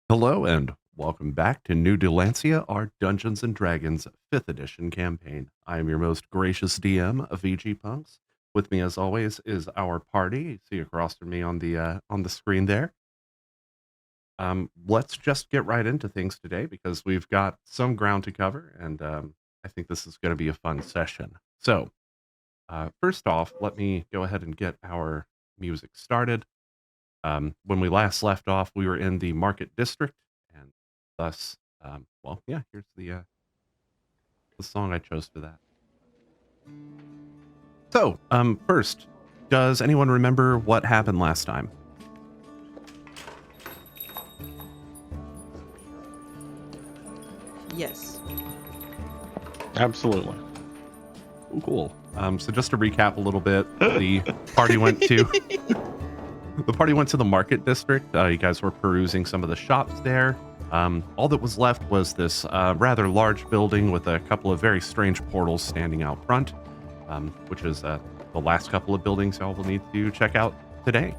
Hello and welcome back to New Dalancia, our Dungeons and Dragons 5th edition campaign. I am your most gracious DM, VGpunx. With me, as always, is our party. You see across from me on the screen there. Let's just get right into things today because we've got some ground to cover, and I think this is going to be a fun session. So, first off, let me go ahead and get our music started. When we last left off, we were in the Market District, and thus, here's the song I chose for that. So, first, does anyone remember what happened last time? Yes. Absolutely. Oh, cool. So just to recap a little bit, the party went to the Market District. You guys were perusing some of the shops there. All that was left was this rather large building with a couple of very strange portals standing out front, which is the last couple of buildings y'all will need to check out today.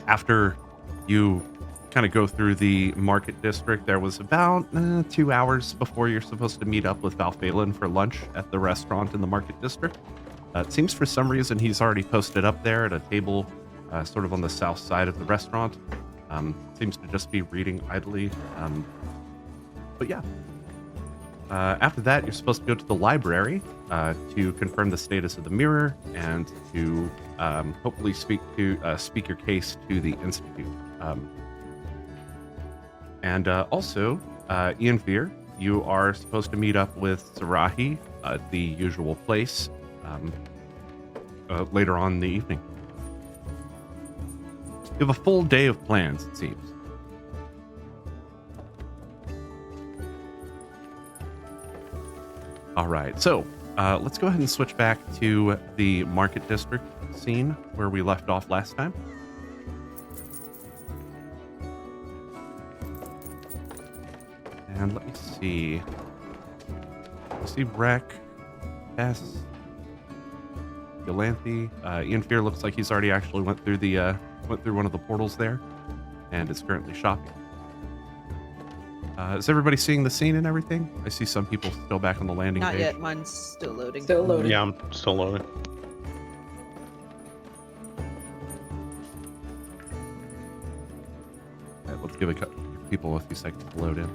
After you kind of go through the Market District, there was about 2 hours before you're supposed to meet up with Val'faelen for lunch at the restaurant in the Market District. It seems for some reason he's already posted up there at a table sort of on the south side of the restaurant. Seems to just be reading idly. But yeah. After that, you're supposed to go to the library to confirm the status of the mirror and to hopefully speak your case to the Institute. Also, Ian Fear, you are supposed to meet up with Sarahi at the usual place later on in the evening. You have a full day of plans, it seems. All right, so let's go ahead and switch back to the Market District scene where we left off last time. And let me see. I see Rec, S, Dalancia. Ian Fear looks like he's already actually went through one of the portals there and is currently shopping. Is everybody seeing the scene and everything? I see some people still back on the landing Not page. yet. Mine's still loading. Still loading. Yeah, I'm still loading. All right, let's give people a few seconds to load in.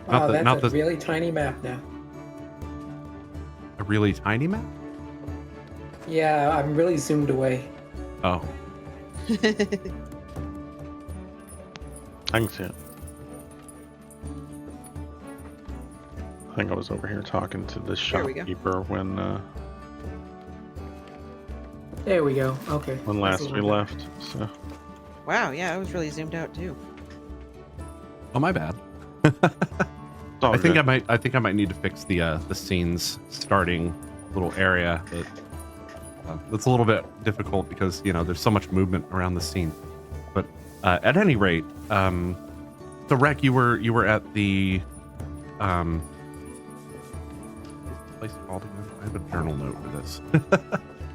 Wow, that's a really tiny map now. A really tiny map? Yeah, I'm really zoomed away. Oh. I can see it. I think I was over here talking to the There we go. shopkeeper when There we go. Okay. when last we left. So Wow, yeah, I was really zoomed out too. Oh, my bad. it's all I think good. I might need to fix the scene's starting little area. But it's a little bit difficult because there's so much movement around the scene. But at any rate, so Rec, you were at the what's the place called again? I have a journal note for this.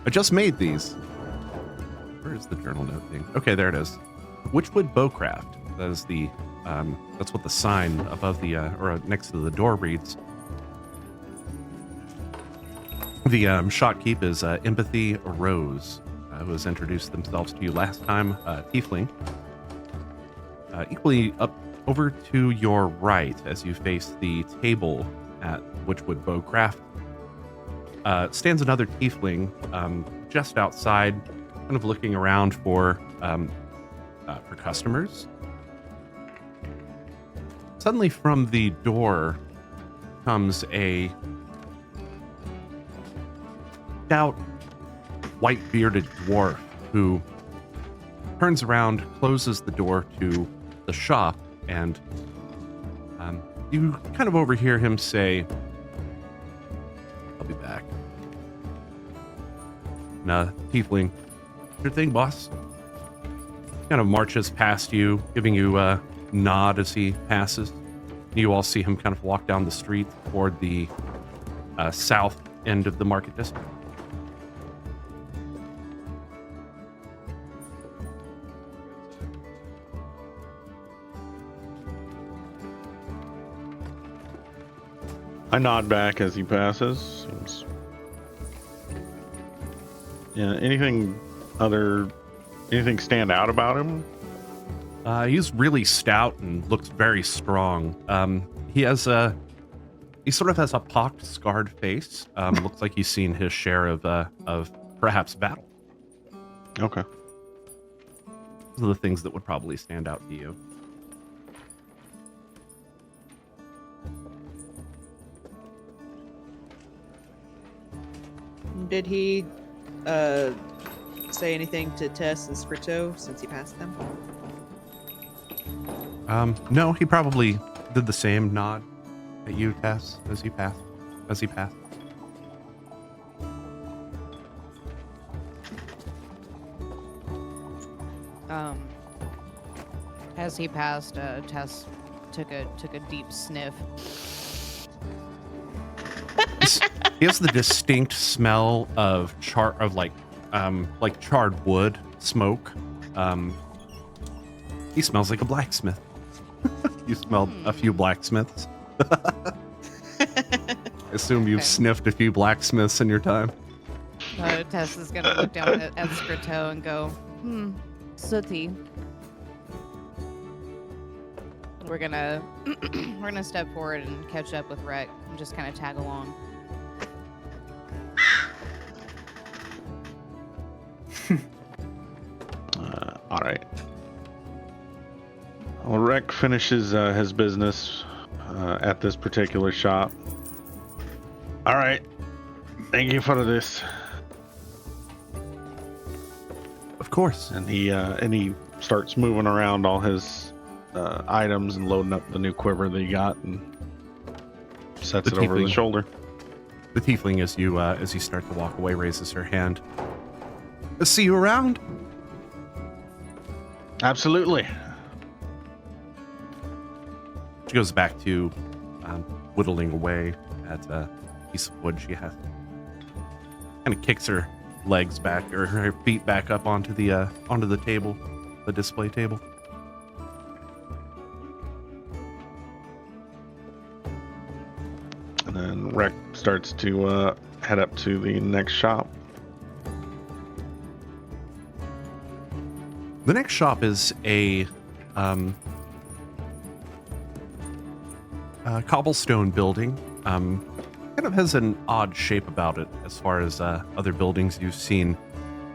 I just made these. Where is the journal note thing? Okay, there it is. Witchwood Bowcraft. That is the that's what the sign above the or next to the door reads. The shopkeep is Empathy Rose, who has introduced themselves to you last time. Tiefling. Equally up over to your right as you face the table at Witchwood Bowcraft stands another tiefling just outside, kind of looking around for customers. Suddenly from the door comes a stout, white-bearded dwarf who turns around, closes the door to the shop, and you kind of overhear him say, "I'll be back." Nah, tiefling, sure thing, boss. Kind of marches past you, giving you a nod as he passes. You all see him kind of walk down the street toward the south end of the market district. I nod back as he passes. Seems... Yeah, anything stand out about him? He's really stout and looks very strong. He sort of has a pocked, scarred face. Looks like he's seen his share of perhaps battle. Okay. Those are the things that would probably stand out to you. Did he say anything to Tess and Scrito since he passed them? No, he probably did the same nod at you, Tess, as he passed. As he passed, Tess took a deep sniff. He has the distinct smell of charred wood smoke. He smells like a blacksmith. You smelled a few blacksmiths. I assume you've sniffed a few blacksmiths in your time. Tess is gonna look down at Scrito and go, sooty. We're gonna step forward and catch up with Rek and just kind of tag along. All right. Well, Rek finishes his business at this particular shop. All right. Thank you for this. Of course. And he starts moving around all his items and loading up the new quiver that he got and sets it over his shoulder. The tiefling, as you start to walk away, raises her hand. See you around. Absolutely. She goes back to whittling away at a piece of wood she has. Kind of kicks her legs back, or her feet back up onto the table, the display table. And then Rek starts to head up to the next shop. The next shop is a cobblestone building. Kind of has an odd shape about it as far as other buildings you've seen.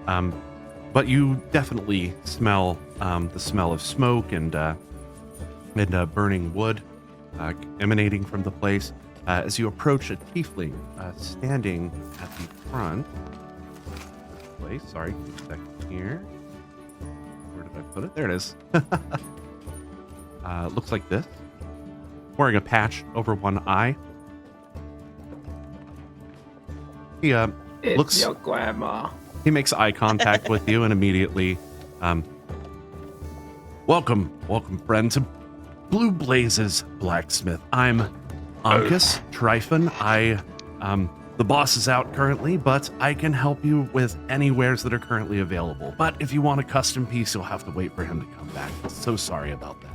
But you definitely smell the smell of smoke and burning wood emanating from the place. As you approach a tiefling standing at the front. Sorry, give me a second here. Where did I put it? There it is. Looks like this. Wearing a patch over one eye. He looks. Your grandma. He makes eye contact with you and immediately, welcome, friend, to Blue Blazes Blacksmith. I'm Ankus Tryphon. The boss is out currently, but I can help you with any wares that are currently available. But if you want a custom piece, you'll have to wait for him to come back. So sorry about that.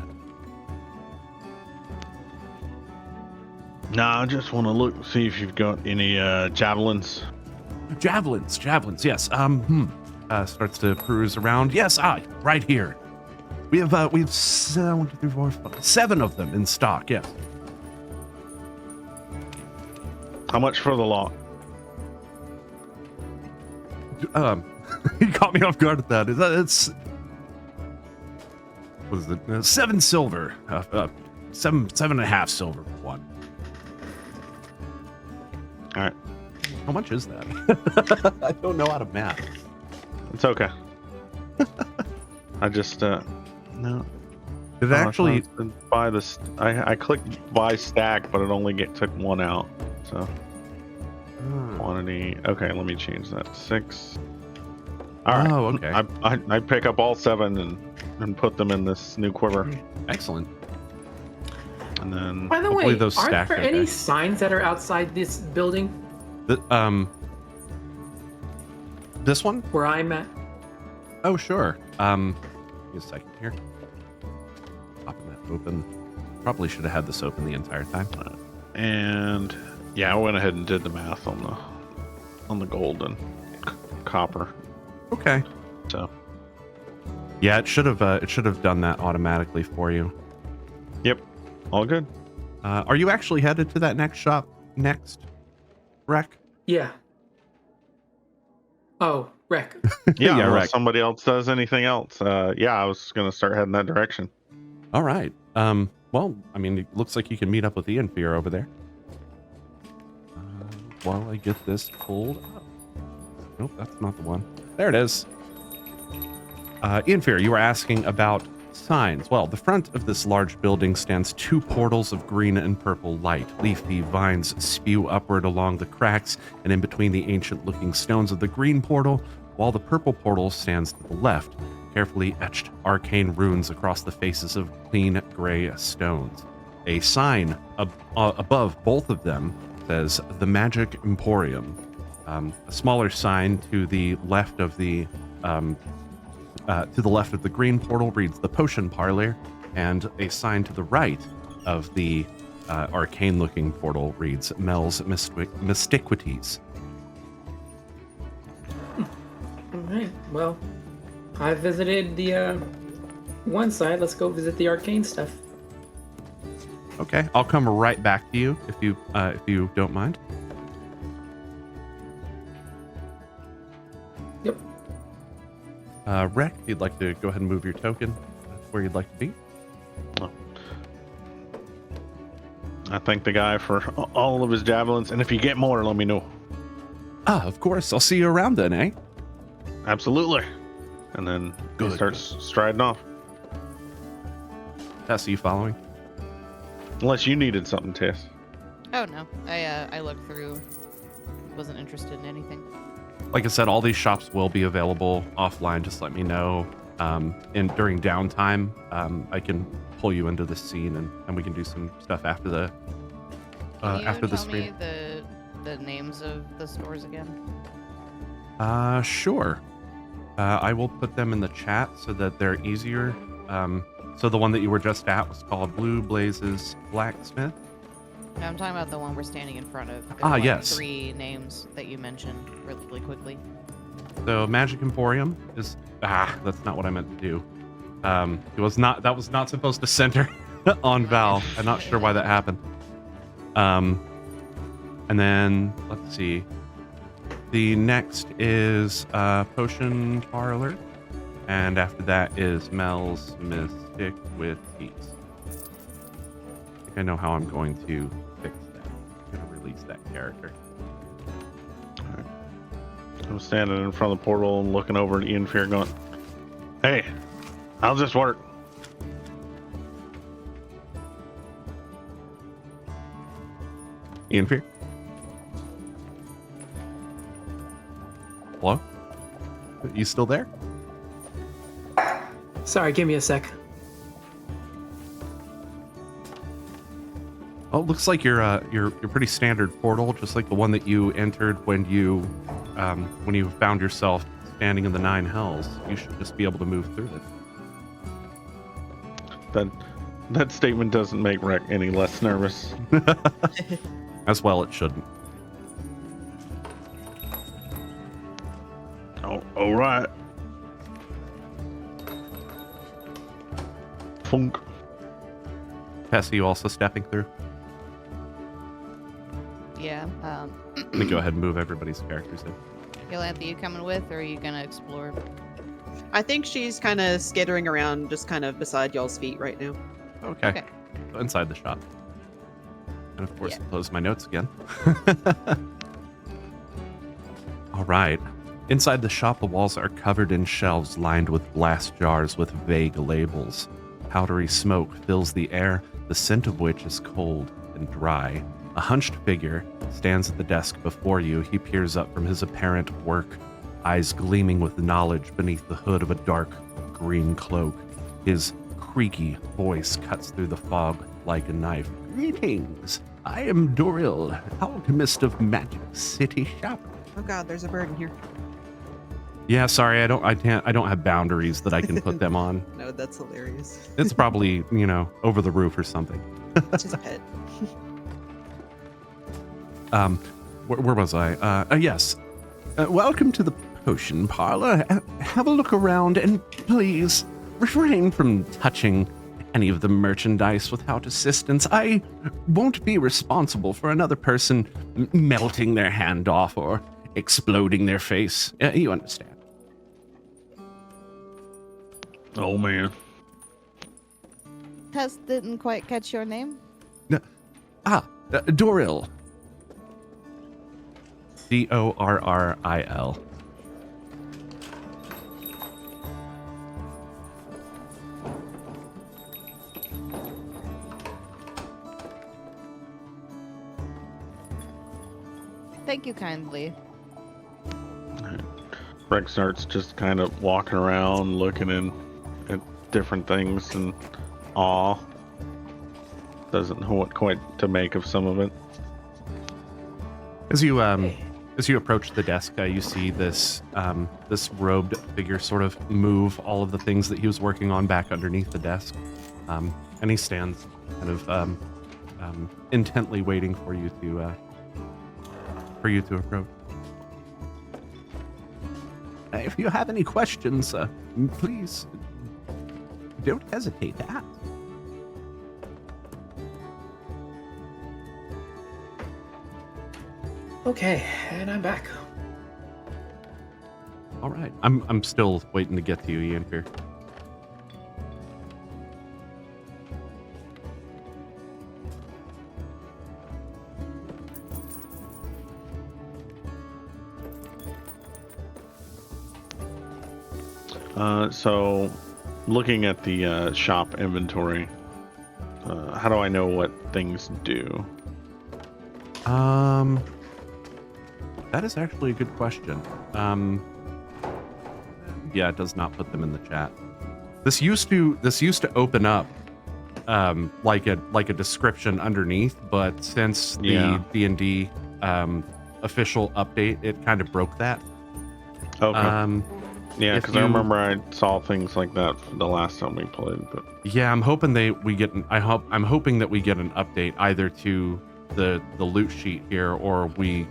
Nah, I just want to see if you've got any javelins. Javelins, yes. Starts to peruse around. Yes, right here. We have 1, 2, 3, 4, 5, 7 of them in stock. Yes. How much for the lot? You caught me off guard at that. It's what is it? 7 silver. 7.5 silver for one. All right. How much is that? I don't know how to math. It's okay. I just no. Did it actually buy this? I clicked buy stack, but it only took one out. So quantity. Okay, let me change that to 6. All right. Oh, okay. I pick up all 7 and put them in this new quiver. Excellent. And then By the hopefully way, those aren't stack there okay. any signs that are outside this building? This one? Where I'm at. Oh, sure. Give me a second here. Popping that open. Probably should have had this open the entire time. And yeah, I went ahead and did the math on the gold and copper. Okay. So Yeah, it should have done that automatically for you. yep, all good. Are you actually headed to that next shop next, Rec? Yeah. Oh, wreck. Yeah, Yeah, unless right. somebody else does anything else. Yeah, I was gonna start heading that direction. All right. Well, I mean, it looks like you can meet up with Ian Fear over there. While I get this pulled up. Nope, that's not the one. There it is. Ian Fear, you were asking about signs. Well, the front of this large building stands 2 portals of green and purple light. Leafy vines spew upward along the cracks and in between the ancient-looking stones of the green portal, while the purple portal stands to the left, carefully etched arcane runes across the faces of clean gray stones. A sign above both of them says The Magic Emporium. A smaller sign to the left of the green portal reads The Potion Parlor, and a sign to the right of the arcane-looking portal reads Mel's Mystiquities. All right. Well, I visited the one side. Let's go visit the arcane stuff. Okay, I'll come right back to you if you don't mind. Yep. Rec, if you'd like to go ahead and move your token where you'd like to be. I thank the guy for all of his javelins, and if you get more, let me know. Ah, of course. I'll see you around then, eh? Absolutely. And then Good. he starts striding off. Tess, are you following? Unless you needed something, Tess. Oh no, I looked through. Wasn't interested in anything. Like I said, all these shops will be available offline. Just let me know. And during downtime, I can pull you into the scene and we can do some stuff after the Can you tell stream. me the names of the stores again? Sure. I will put them in the chat so that they're easier. So the one that you were just at was called Blue Blazes Blacksmith. No, I'm talking about the one we're standing in front of. There's Ah, yes. 3 names that you mentioned really quickly. So Magic Emporium is that's not what I meant to do. That was not supposed to center on Val. I'm not sure why that happened. And then let's see. The next is Potion Parlor, and after that is Mel's Mystic with Peace. I think I know how I'm going to fix that. I'm going to release that character. I'm standing in front of the portal and looking over at Ian Fear going, hey, how's this work? Ian Fear? Hello? You still there? Sorry, give me a sec. Oh, it looks like you're pretty standard portal, just like the one that you entered when you found yourself standing in the 9 hells. You should just be able to move through it. That statement doesn't make Rec any less nervous. As well, it shouldn't. Oh, all right. Funk. Tess, are you also stepping through? Yeah. Let me go ahead and move everybody's characters in. Yolantha, you coming with, or are you gonna explore? I think she's kind of skittering around, just kind of beside y'all's feet right now. Okay. Okay. So inside the shop. And of course, Yeah. close my notes again. All right. Inside the shop, the walls are covered in shelves lined with glass jars with vague labels. Powdery smoke fills the air, the scent of which is cold and dry. A hunched figure stands at the desk before you. He peers up from his apparent work, eyes gleaming with knowledge beneath the hood of a dark green cloak. His creaky voice cuts through the fog like a knife. Greetings. I am Doril, alchemist of Magic City Shop. Oh god, there's a bird in here. Yeah, sorry, I don't have boundaries that I can put them on. No, that's hilarious. It's probably, over the roof or something. It's his pet. Where was I? Yes. Welcome to the potion parlor. Have a look around and please refrain from touching any of the merchandise without assistance. I won't be responsible for another person melting their hand off or exploding their face. You understand. Oh man. Tess didn't quite catch your name. Doril. Dorril. Thank you kindly. Rex starts just kind of walking around, looking at different things in awe. Doesn't know what quite to make of some of it. As you approach the desk, you see this robed figure sort of move all of the things that he was working on back underneath the desk, and he stands kind of intently waiting for you to approach. If you have any questions, please don't hesitate to ask. Okay, and I'm back. All right, I'm still waiting to get to you, Ian. Here. So, looking at the shop inventory, how do I know what things do? That is actually a good question. Yeah, it does not put them in the chat. This used to open up like a description underneath, but since the D&D official update, it kind of broke that. Okay. Yeah, because I remember I saw things like that the last time we played. But yeah, I'm hoping I'm hoping that we get an update either to the loot sheet here, or we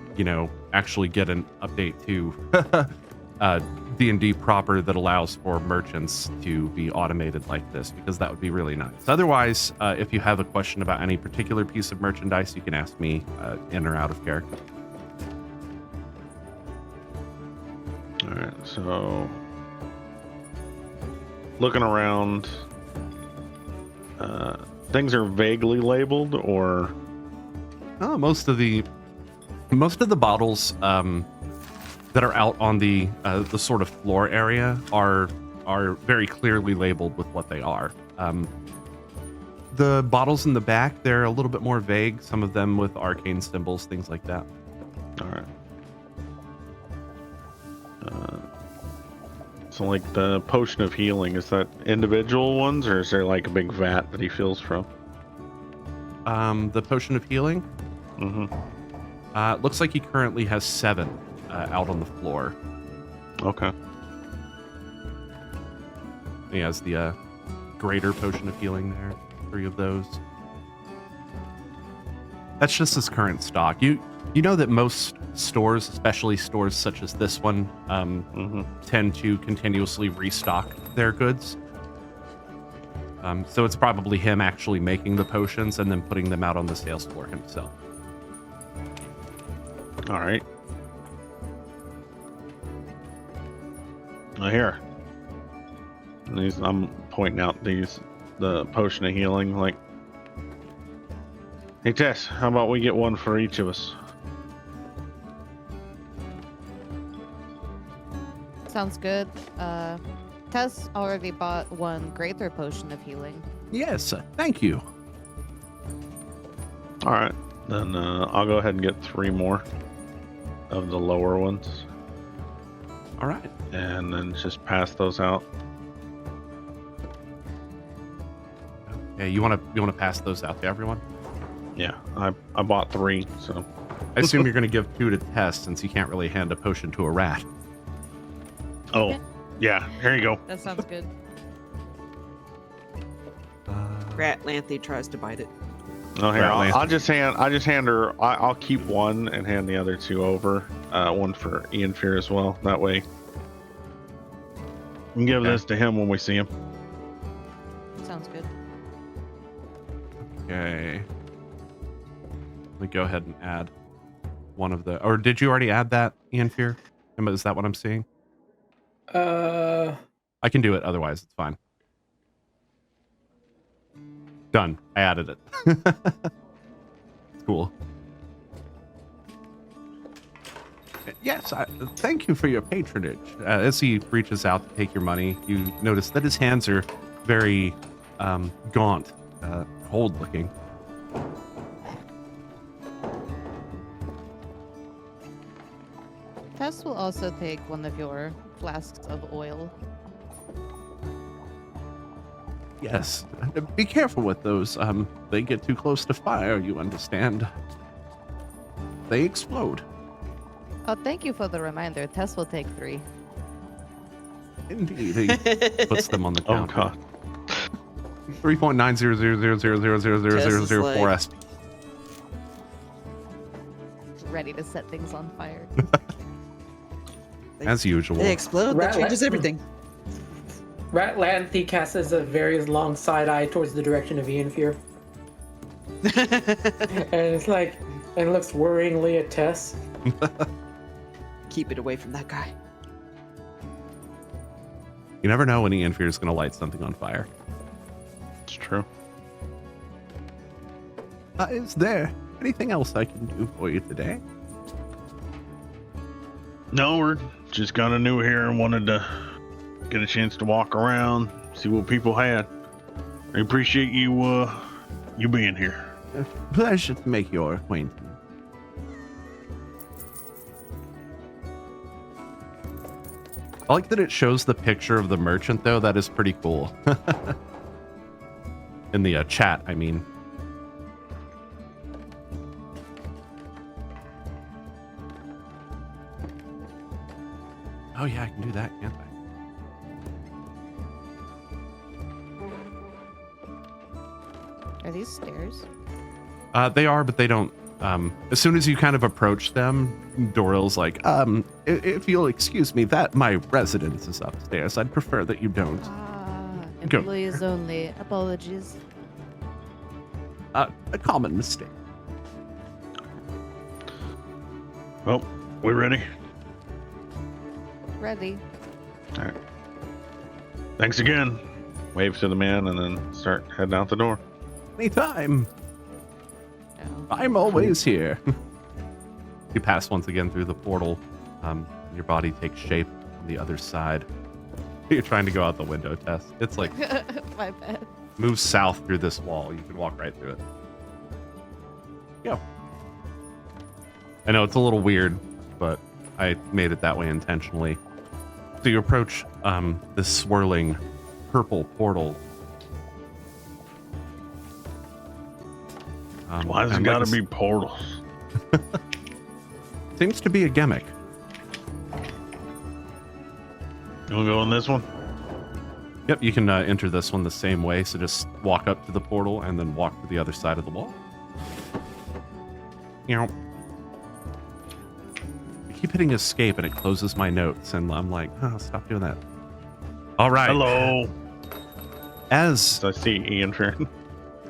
actually get an update to D&D proper that allows for merchants to be automated like this, because that would be really nice. Otherwise, if you have a question about any particular piece of merchandise, you can ask me in or out of character. all right, so looking around, things are vaguely labeled, or Most of the bottles that are out on the sort of floor area are very clearly labeled with what they are. The bottles in the back, they're a little bit more vague. Some of them with arcane symbols, things like that. all right. So like the potion of healing, is that individual ones, or is there like a big vat that he fills from? The potion of healing. Mm-hmm. Looks like he currently has 7 out on the floor. Okay. He has the greater potion of healing there. 3 of those. That's just his current stock. You know that most stores, especially stores such as this one, tend to continuously restock their goods. So it's probably him actually making the potions and then putting them out on the sales floor himself. All right. Now here. I'm pointing out the potion of healing, like, hey Tess, how about we get one for each of us? Sounds good. Tess already bought 1 greater potion of healing. Yes, thank you. All right, then I'll go ahead and get 3 more of the lower ones, All right. and then just pass those out. Yeah, you want to pass those out to everyone? Yeah, I bought 3, so. I assume you're going to give 2 to Tess since you can't really hand a potion to a rat. Oh, yeah, here you go. That sounds good. Rat Lanthy tries to bite it. Oh, here, Right, I'll just hand her. I'll keep 1 and hand the other 2 over. 1 for Ian Fear as well. That way, we can give Okay. this to him when we see him. Sounds good. Okay. Let me go ahead and add one of the... Or did you already add that, Ian Fear? Is that what I'm seeing? I can do it otherwise. It's fine. Done. I added it. It's cool. Yes, thank you for your patronage. As he reaches out to take your money, you notice that his hands are very gaunt, cold looking. Tess will also take one of your flasks of oil. Yes, be careful with those. They get too close to fire, you understand. They explode. Oh, thank you for the reminder. Tess will take 3. Indeed. He puts them on the Oh counter. God. 3.900000004 SP. Ready to set things on fire. As usual. They explode. That Rat changes everything. Rat Lanthy casts a very long side eye towards the direction of Ian Fear. And it's like, and looks worryingly at Tess. Keep it away from that guy. You never know when Ian Fear is going to light something on fire. It's true. Is there anything else I can do for you today? No, we're just kind of new here and wanted to get a chance to walk around, see what people had. I appreciate you being here. Pleasure to make your acquaintance. I like that it shows the picture of the merchant, though. That is pretty cool. In the chat, I mean. Oh, yeah, I can do that, can't I? Are these stairs? They are, but they don't. As soon as you kind of approach them, Doril's like, if you'll excuse me, that my residence is upstairs. I'd prefer that you don't. Go. Employees only. Apologies. A common mistake. Well, we ready? Ready. All right. Thanks again. Wave to the man and then start heading out the door. Anytime. No. I'm always here. You pass once again through the portal. Your body takes shape on the other side. You're trying to go out the window, Tess. It's like, My bad. move south through this wall. You can walk right through it. Go. I know it's a little weird, but I made it that way intentionally. So you approach this swirling purple portal. Why has it and got like to be portals? Seems to be a gimmick. You want to go in this one? Yep, you can enter this one the same way. So just walk up to the portal and then walk to the other side of the wall. You know, I keep hitting escape and it closes my notes, and I'm like, oh, stop doing that. All right. Hello. As I see Ian Fear.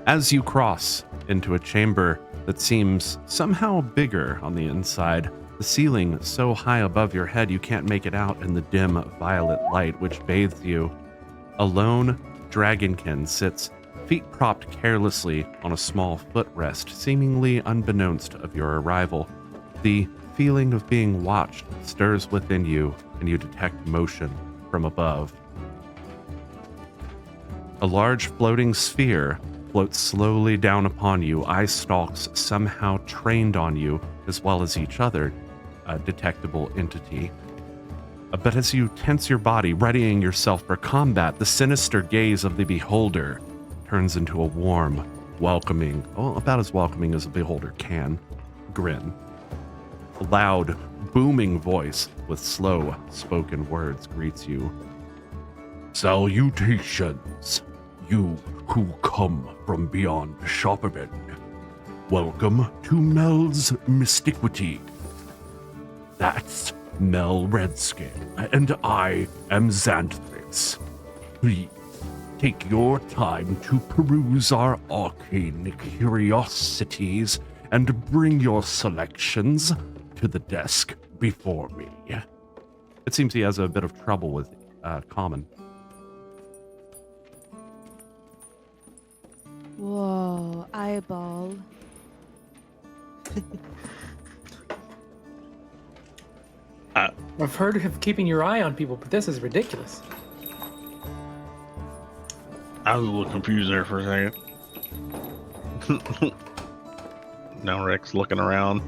As you cross into a chamber that seems somehow bigger on the inside, the ceiling so high above your head you can't make it out in the dim violet light which bathes you. A lone dragonkin sits, feet propped carelessly on a small footrest, seemingly unbeknownst of your arrival. The feeling of being watched stirs within you, and you detect motion from above. A large floating sphere floats slowly down upon you, eye stalks somehow trained on you, as well as each other, a detectable entity. But as you tense your body, readying yourself for combat, the sinister gaze of the beholder turns into a warm, welcoming, well, about as welcoming as a beholder can, grin. A loud, booming voice with slow spoken words greets you. Salutations, you who come from beyond Shopperbend. Welcome to Mel's Mystiquity. That's Mel Redskin, and I am Xanthrix. Please take your time to peruse our arcane curiosities and bring your selections to the desk before me. It seems he has a bit of trouble with common. Whoa, eyeball. I've heard of keeping your eye on people, but this is ridiculous. I was a little confused there for a second. Now Rick's looking around.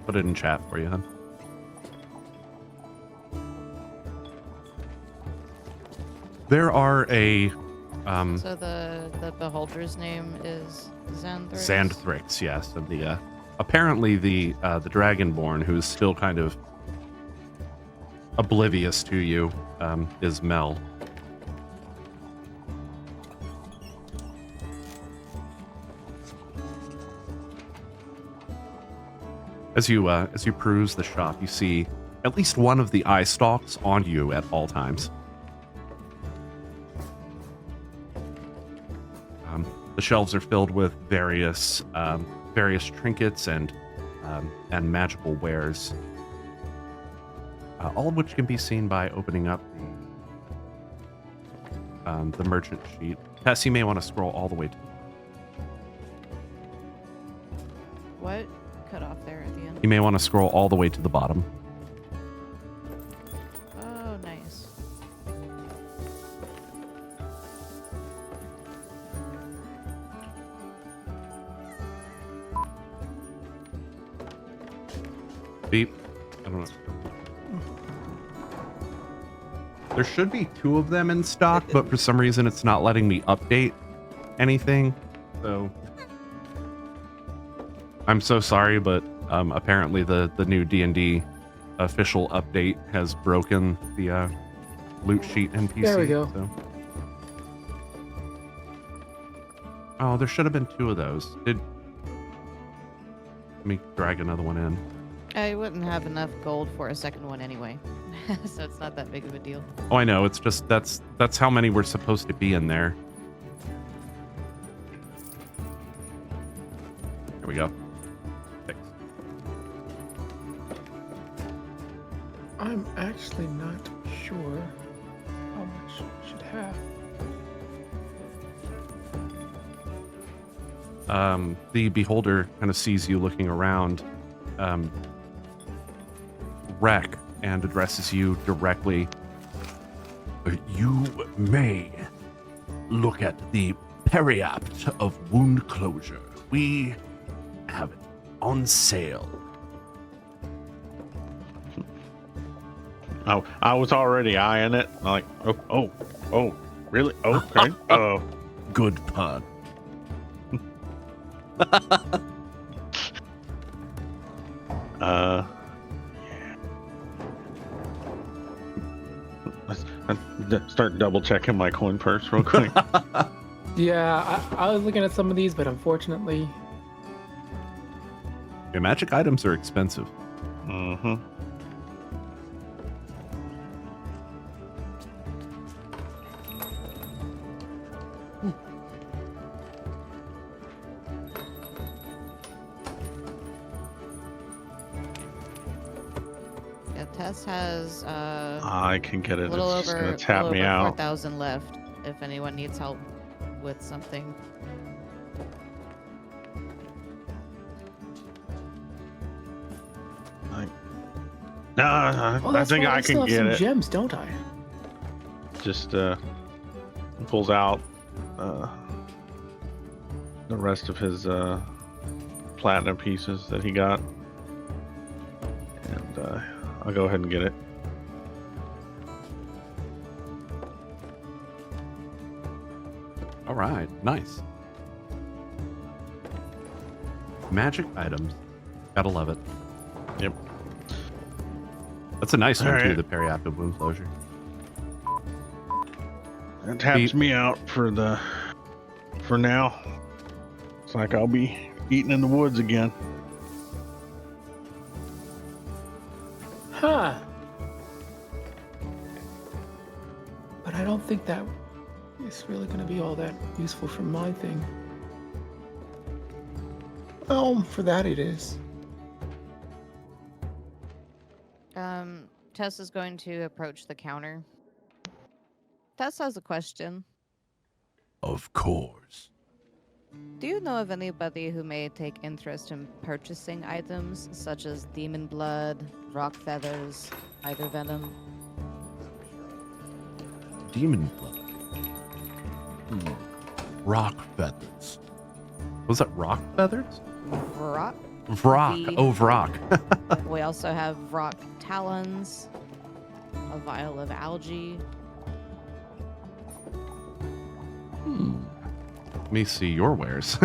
Put it in chat for you, hon. There are a So the beholder's name is Xanthrix? Xanthrix, yes, and the apparently the Dragonborn, who's still kind of oblivious to you, is Mel. As you peruse the shop, you see at least one of the eye stalks on you at all times. The shelves are filled with various trinkets and magical wares, all of which can be seen by opening up the merchant sheet. Tess, you may want to scroll all the way to. What? Cut off there at the end. You may want to scroll all the way to the bottom. Oh, nice. Beep. I don't know. There should be 2 of them in stock, but for some reason it's not letting me update anything. So I'm so sorry, but apparently the new D&D official update has broken the loot sheet NPC. There we go. So. Oh, there should have been 2 of those. Let me drag another one in. I wouldn't have enough gold for a second one anyway, so it's not that big of a deal. Oh, I know. It's just that's how many were supposed to be in there. Here we go. Thanks. I'm actually not sure how much I should have. The beholder kind of sees you looking around, Wreck, and addresses you directly. You may look at the Periapt of Wound Closure. We have it on sale. Oh, I was already eyeing it. I'm like, oh, really? Okay. Oh, Good pun. let's start double checking my coin purse real quick. Yeah, I was looking at some of these, but unfortunately, Your magic items are expensive. Mm-hmm. Yeah, Tess has I can get it. a little It's just over, gonna tap me out. 4,000 left if anyone needs help with something. No, oh, I that's think right, I still can have get some it. gems, don't I? Just pulls out the rest of his platinum pieces that he got, and I'll go ahead and get it. All right, nice. Magic items. Gotta love it. Yep. That's a nice one, All too, right. the periactive wound closure. That taps me out for now. It's like I'll be eating in the woods again. Huh. But I don't think that is really going to be all that useful for my thing. Oh, for that it is. Tess is going to approach the counter. Tess has a question. Of course. Do you know of anybody who may take interest in purchasing items such as demon blood, rock feathers, spider venom? Demon blood. Rock feathers. Was that rock feathers? Rock? Vrock. The- Oh, Vrock. We also have rock talons, a vial of algae. Let me see your wares.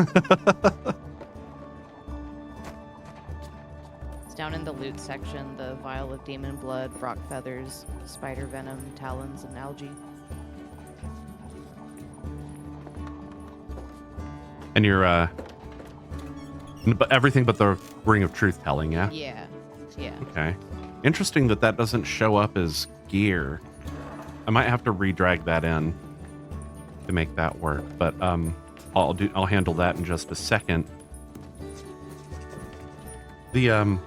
It's down in the loot section, the vial of demon blood, rock feathers, spider venom, talons, and algae. And you're, but everything but the Ring of Truth telling, yeah? Yeah. Yeah. Okay. Interesting that that doesn't show up as gear. I might have to redrag that in to make that work, but I'll handle that in just a second. The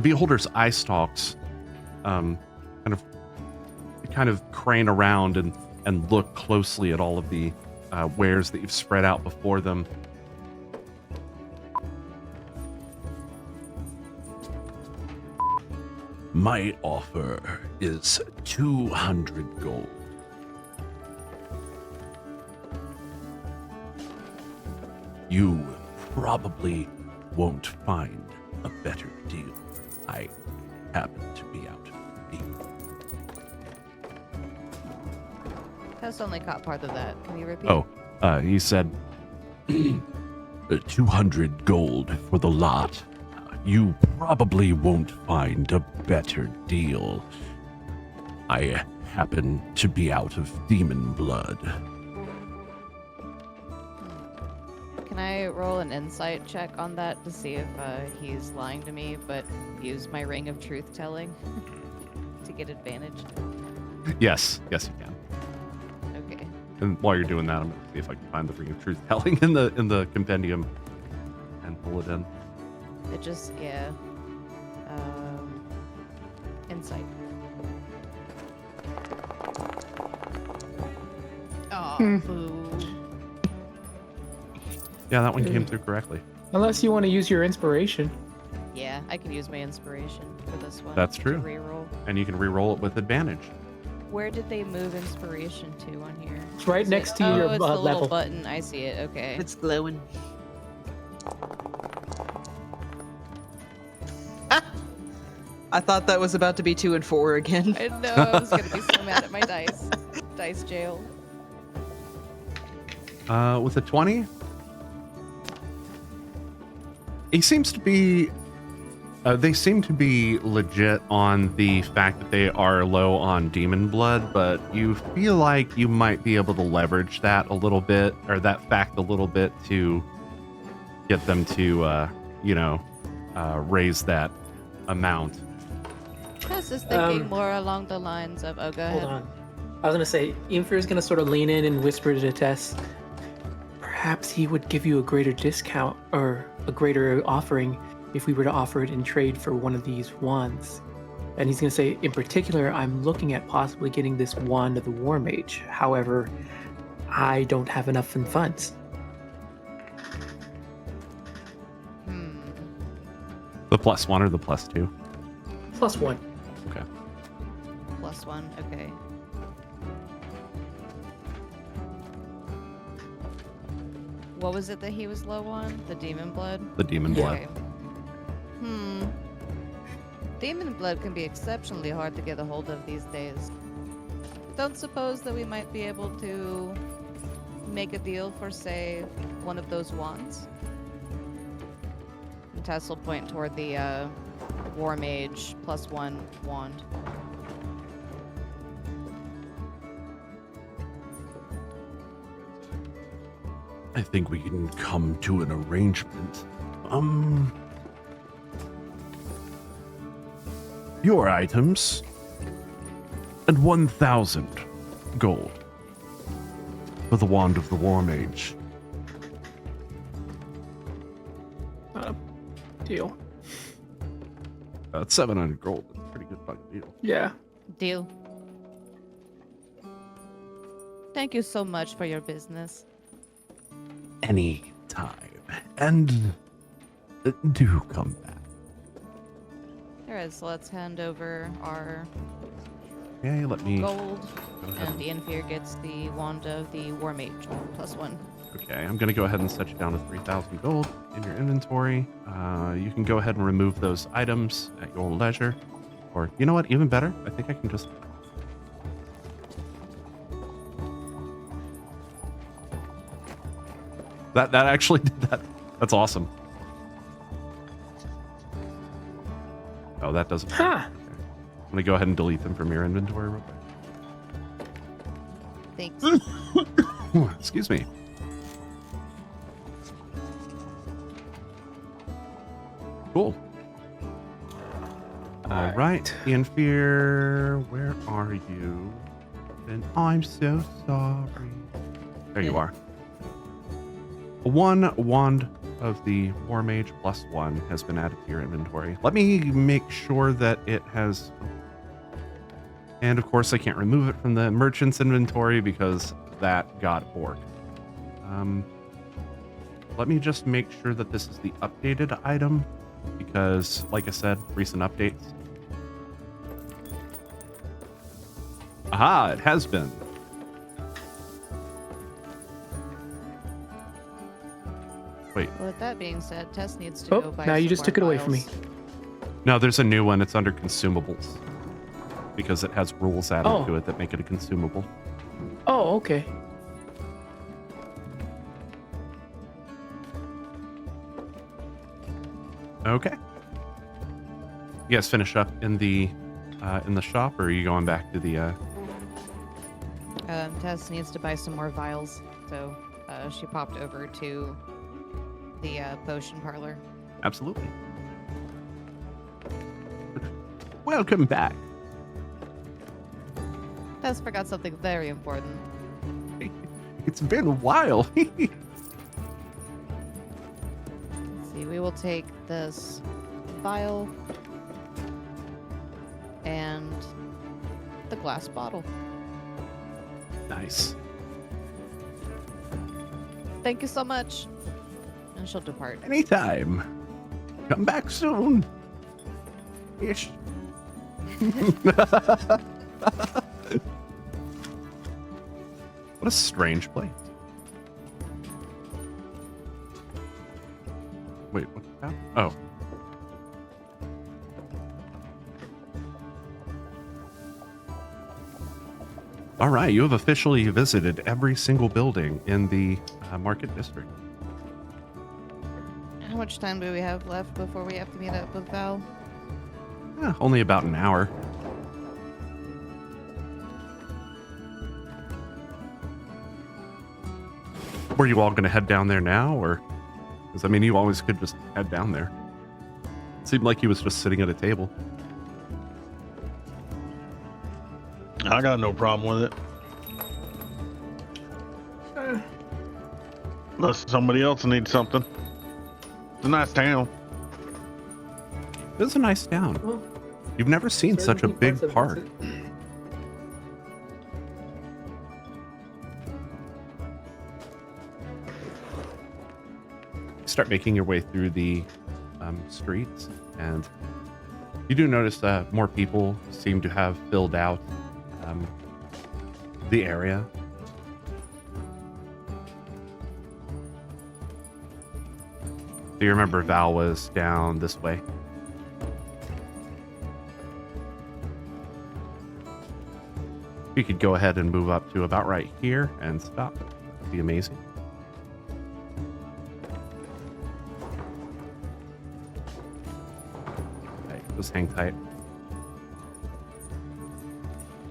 beholder's eye stalks kind of crane around and look closely at all of the wares that you've spread out before them. My offer is 200 gold. You probably won't find a better deal. I happen to be out of deal. Tess only caught part of that. Can you repeat? Oh, he said 200 gold for the lot. You probably won't find a better deal. I happen to be out of demon blood. Can I roll an insight check on that to see if he's lying to me, but use my ring of truth telling to get advantage? Yes, you can. Okay. And while you're doing that, I'm gonna see if I can find the ring of truth telling in the compendium and pull it in. It just, yeah. Insight. Oh, boo. Yeah, that one came through correctly. Unless you want to use your inspiration. Yeah, I can use my inspiration for this one. That's true. To reroll. And you can re-roll it with advantage. Where did they move inspiration to on here? It's right Is next it- to your it's the little level. button. I see it. Okay. It's glowing. I thought that was about to be 2 and 4 again. I know. I was gonna be so mad at my dice. Dice jail. With a 20, he seems to be. They seem to be legit on the fact that they are low on demon blood, but you feel like you might be able to leverage that a little bit, or that fact a little bit, to get them to, raise that amount. Tess is thinking more along the lines of, oh, go ahead. Hold on. I was gonna say, Infer is gonna sort of lean in and whisper to Tess. Perhaps he would give you a greater discount or a greater offering if we were to offer it in trade for one of these wands. And he's gonna say, in particular, I'm looking at possibly getting this wand of the War Mage. However, I don't have enough in funds. The +1 or the +2? +1. Okay. +1. Okay. What was it that he was low on? The demon blood? The demon blood. Okay. Demon blood can be exceptionally hard to get a hold of these days. Don't suppose that we might be able to make a deal for, say, one of those wands? Tess will point toward the War Mage +1 wand. I think we can come to an arrangement. Your items and 1,000 gold for the wand of the War Mage. Deal. That's 700 gold. That's a pretty good fucking deal. Yeah. Deal. Thank you so much for your business. Any time. And do come back. Alright, so let's hand over our Okay, let me gold, go ahead. and the Inferior gets the wand of the War Mage +1. Okay, I'm gonna go ahead and set you down to 3,000 gold in your inventory. You can go ahead and remove those items at your leisure. Or, you know what, even better, I think I can just... That actually did that. That's awesome. Oh, that doesn't... Ha! Okay. I'm gonna go ahead and delete them from your inventory real quick. Thanks. Excuse me. Cool. All right, Ian Fear, where are you? And I'm so sorry. There you are. One wand of the War Mage +1 has been added to your inventory. Let me make sure that it has... And of course, I can't remove it from the merchant's inventory because that got borked. Let me just make sure that this is the updated item because, like I said, recent updates. Aha, it has been. Wait, Well, with that being said, Tess needs to go Oh, buy now you some just more took it away from me. vials. no, there's a new one. It's under consumables because it has rules added Oh. to it that make it a consumable. Oh, okay. Okay. You guys finish up in the shop, or are you going back to the? Tess needs to buy some more vials, so she popped over to the potion parlor. Absolutely. Welcome back. Tess forgot something very important. It's been a while. Let's see, we will take this vial and the glass bottle. Nice. Thank you so much. And she'll depart. Anytime. Come back soon. Ish. What a strange place. Wait, what's that? Oh. All right, you have officially visited every single building in the market district. How much time do we have left before we have to meet up with Val? Only about an hour. Were you all going to head down there now, or? Because I mean, you always could just head down there. It seemed like he was just sitting at a table. I got no problem with it. Unless somebody else needs something. It's a nice town. It is a nice town. Well, You've never seen such a certain big parts of park. it. Start making your way through the streets, and you do notice that more people seem to have filled out the area. Do you remember Val was down this way? You could go ahead and move up to about right here and stop. That'd be amazing. Just hang tight.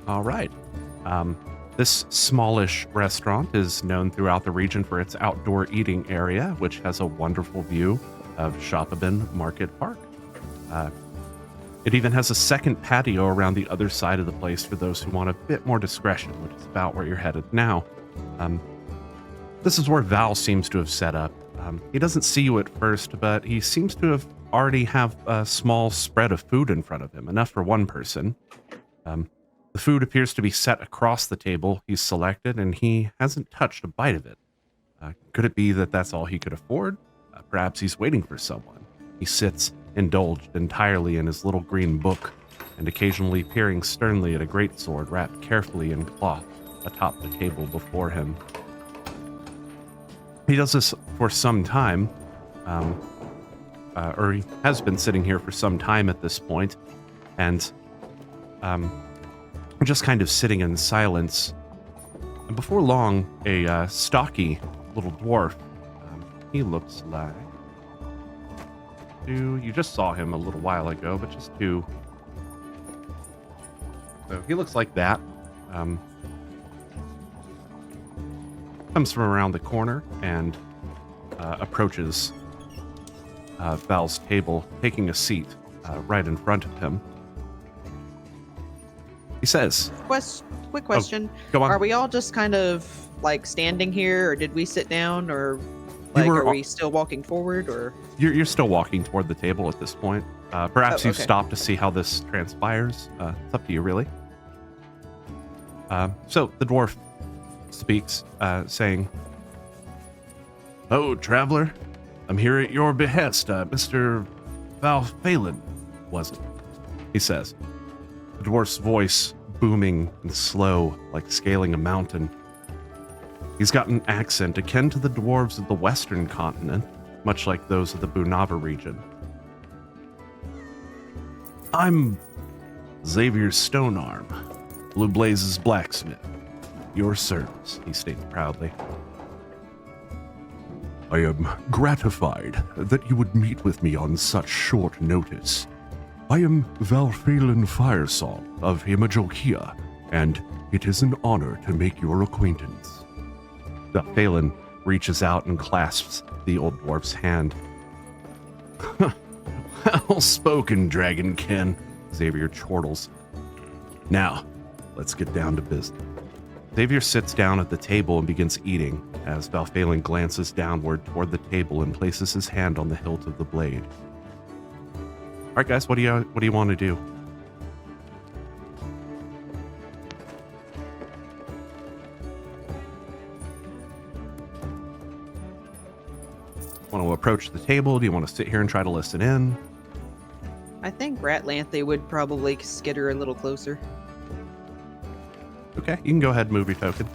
All right. This smallish restaurant is known throughout the region for its outdoor eating area, which has a wonderful view of Shopabin Market Park. It even has a second patio around the other side of the place for those who want a bit more discretion, which is about where you're headed now. This is where Val seems to have set up. He doesn't see you at first, but he seems to have already have a small spread of food in front of him, enough for one person. The food appears to be set across the table he's selected, and he hasn't touched a bite of it. Could it be that that's all he could afford? Perhaps he's waiting for someone. He sits indulged entirely in his little green book, and occasionally peering sternly at a greatsword wrapped carefully in cloth atop the table before him. He does this for some time, or he has been sitting here for some time at this point, and just kind of sitting in silence. And before long, a stocky little dwarf, he looks like... You just saw him a little while ago, but just to... So he looks like that. Comes from around the corner and approaches Val's table, taking a seat right in front of him. He says... Quick question. Go on. Are we all just kind of like standing here, or did we sit down, or like are we still walking forward, or... You're still walking toward the table at this point. Perhaps you've okay. stopped to see how this transpires. It's up to you, really. So the dwarf speaks, saying, "Oh, traveler, I'm here at your behest. Mr. Val'faelen, was it?" he says. The dwarf's voice booming and slow, like scaling a mountain. He's got an accent akin to the dwarves of the western continent, much like those of the Bunava region. "I'm Xavier Stonearm, Blue Blaze's blacksmith. Your service," he states proudly. "I am gratified that you would meet with me on such short notice. I am Val'faelen Firesong of Imajokia, and it is an honor to make your acquaintance." Val'faelen reaches out and clasps the old dwarf's hand. "Well spoken, Dragonkin," Xavier chortles. "Now, let's get down to business." Xavier sits down at the table and begins eating, as Val'faelen glances downward toward the table and places his hand on the hilt of the blade. All right, guys, what do you want to do? Want to approach the table? Do you want to sit here and try to listen in? I think Ratlanthe would probably skitter a little closer. Okay, you can go ahead and move your token.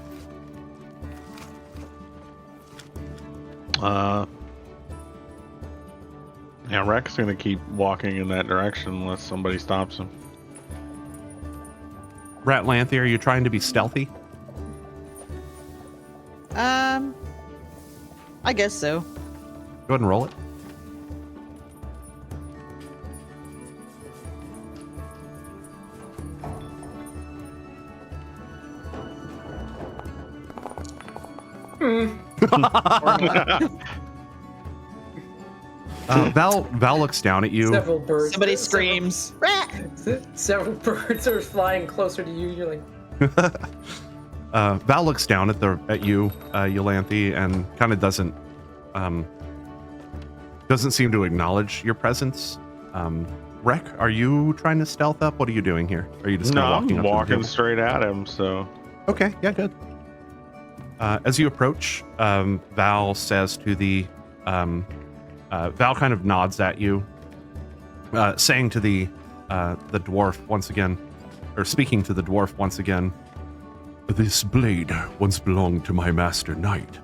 Yeah, Rek's gonna keep walking in that direction unless somebody stops him. Ratlanthe, are you trying to be stealthy? I guess so. Go ahead and roll it. Val looks down at you. Several birds. Somebody screams. Rat! Several birds are flying closer to you. You're like, Val looks down at you, Yolanthe, and kind of doesn't seem to acknowledge your presence. Rek, are you trying to stealth up? What are you doing here? Are you just No, kind of walking I'm up to the walking table? straight at him, so... Okay, yeah, good. As you approach, Val says to the Val kind of nods at you, saying to the dwarf once again, or speaking to the dwarf once again, "This blade once belonged to my master knight.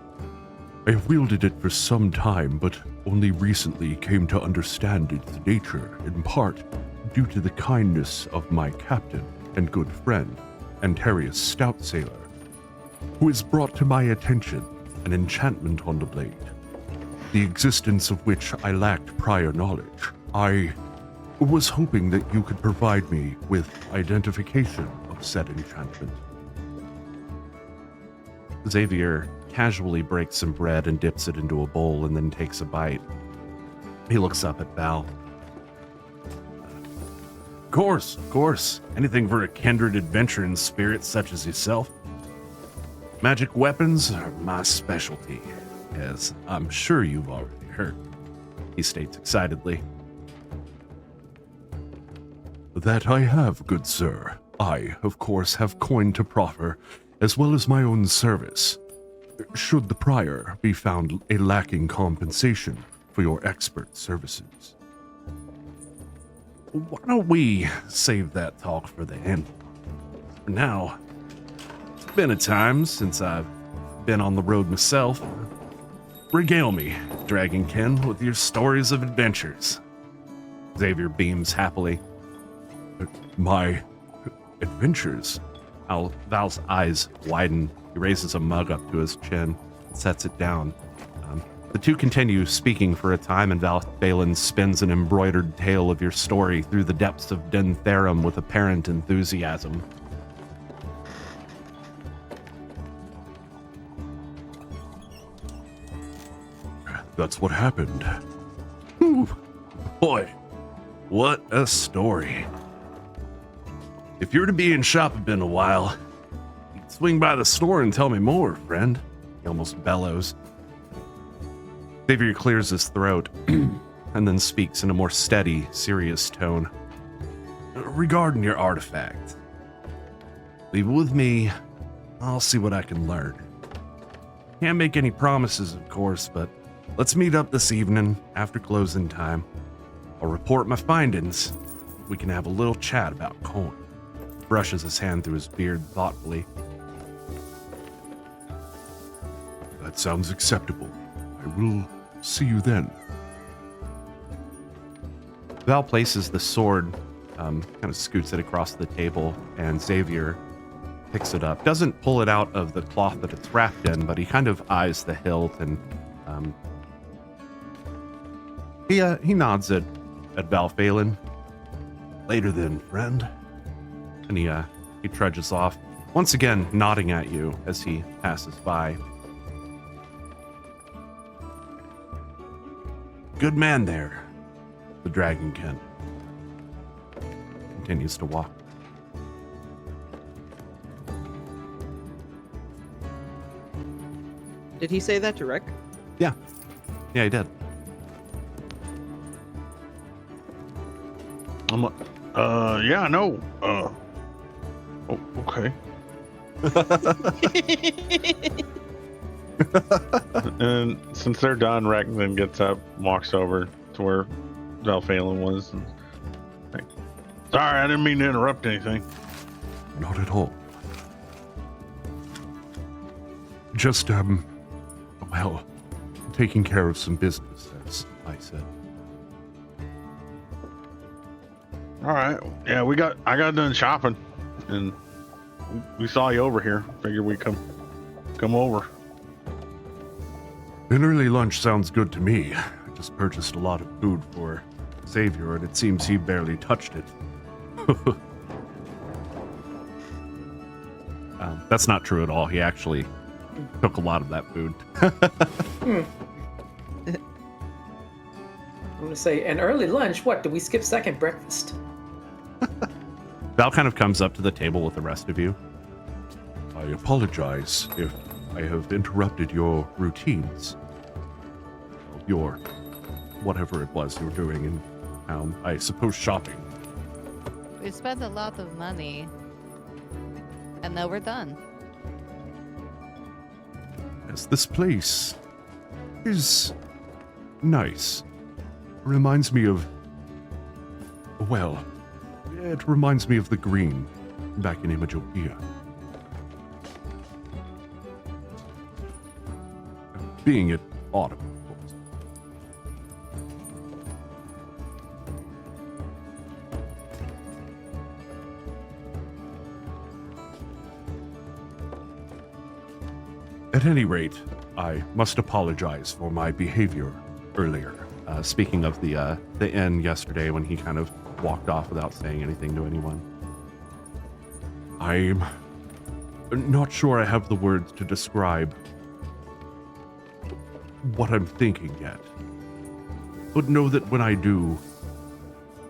I have wielded it for some time, but only recently came to understand its nature, in part due to the kindness of my captain and good friend, Antarius Stoutsailor, who has brought to my attention an enchantment on the blade, the existence of which I lacked prior knowledge. I was hoping that you could provide me with identification of said enchantment. Xavier casually breaks some bread and dips it into a bowl and then takes a bite. He looks up at Val. Of course. Anything for a kindred adventuring spirit such as yourself. Magic weapons are my specialty, as I'm sure you've already heard, he states excitedly. That I have, good sir. I, of course, have coin to proffer, as well as my own service. Should the prior be found a lacking compensation for your expert services. Why don't we save that talk for the end? For now, it's been a time since I've been on the road myself. Regale me, Dragonkin, with your stories of adventures. Xavier beams happily. My adventures? Val's eyes widen. He raises a mug up to his chin and sets it down. The two continue speaking for a time, and Val'faelen spins an embroidered tale of your story through the depths of Dentherum with apparent enthusiasm. That's what happened. Ooh, boy, what a story. If you're to be in shop in a while, swing by the store and tell me more, friend. He almost bellows. Xavier clears his throat and then speaks in a more steady, serious tone. Regarding your artifact, leave it with me. I'll see what I can learn. Can't make any promises, of course, but let's meet up this evening after closing time. I'll report my findings. We can have a little chat about coin. Brushes his hand through his beard thoughtfully. That sounds acceptable. I will see you then. Val places the sword, kind of scoots it across the table, and Xavier picks it up. Doesn't pull it out of the cloth that it's wrapped in, but he kind of eyes the hilt and he nods at Val'faelen. Later then, friend. And he trudges off, once again nodding at you as he passes by. Good man there, the Dragonkin. Continues to walk. Did he say that to Rick? Yeah, he did. I'm like, yeah, no. Oh, okay. And since they're done, Rex then gets up, walks over to where Val'faelen was, and like, sorry, I didn't mean to interrupt anything. Not at all. Just, well, taking care of some business, as I said. All right, yeah, I got done shopping, and we saw you over here. Figured we'd come over. An early lunch sounds good to me. I just purchased a lot of food for Xavier, and it seems he barely touched it. That's not true at all. He actually took a lot of that food. I'm gonna say an early lunch. What? Did we skip second breakfast? Val kind of comes up to the table with the rest of you. I apologize if I have interrupted your routines. Your whatever it was you were doing in town. I suppose shopping. We spent a lot of money, and now we're done. Yes, this place is nice. Reminds me of, well, it reminds me of the green back in Imagopia. Being it autumn, of course. At any rate, I must apologize for my behavior earlier. Speaking of the inn yesterday, when he kind of walked off without saying anything to anyone. I'm not sure I have the words to describe what I'm thinking yet. But know that when I do,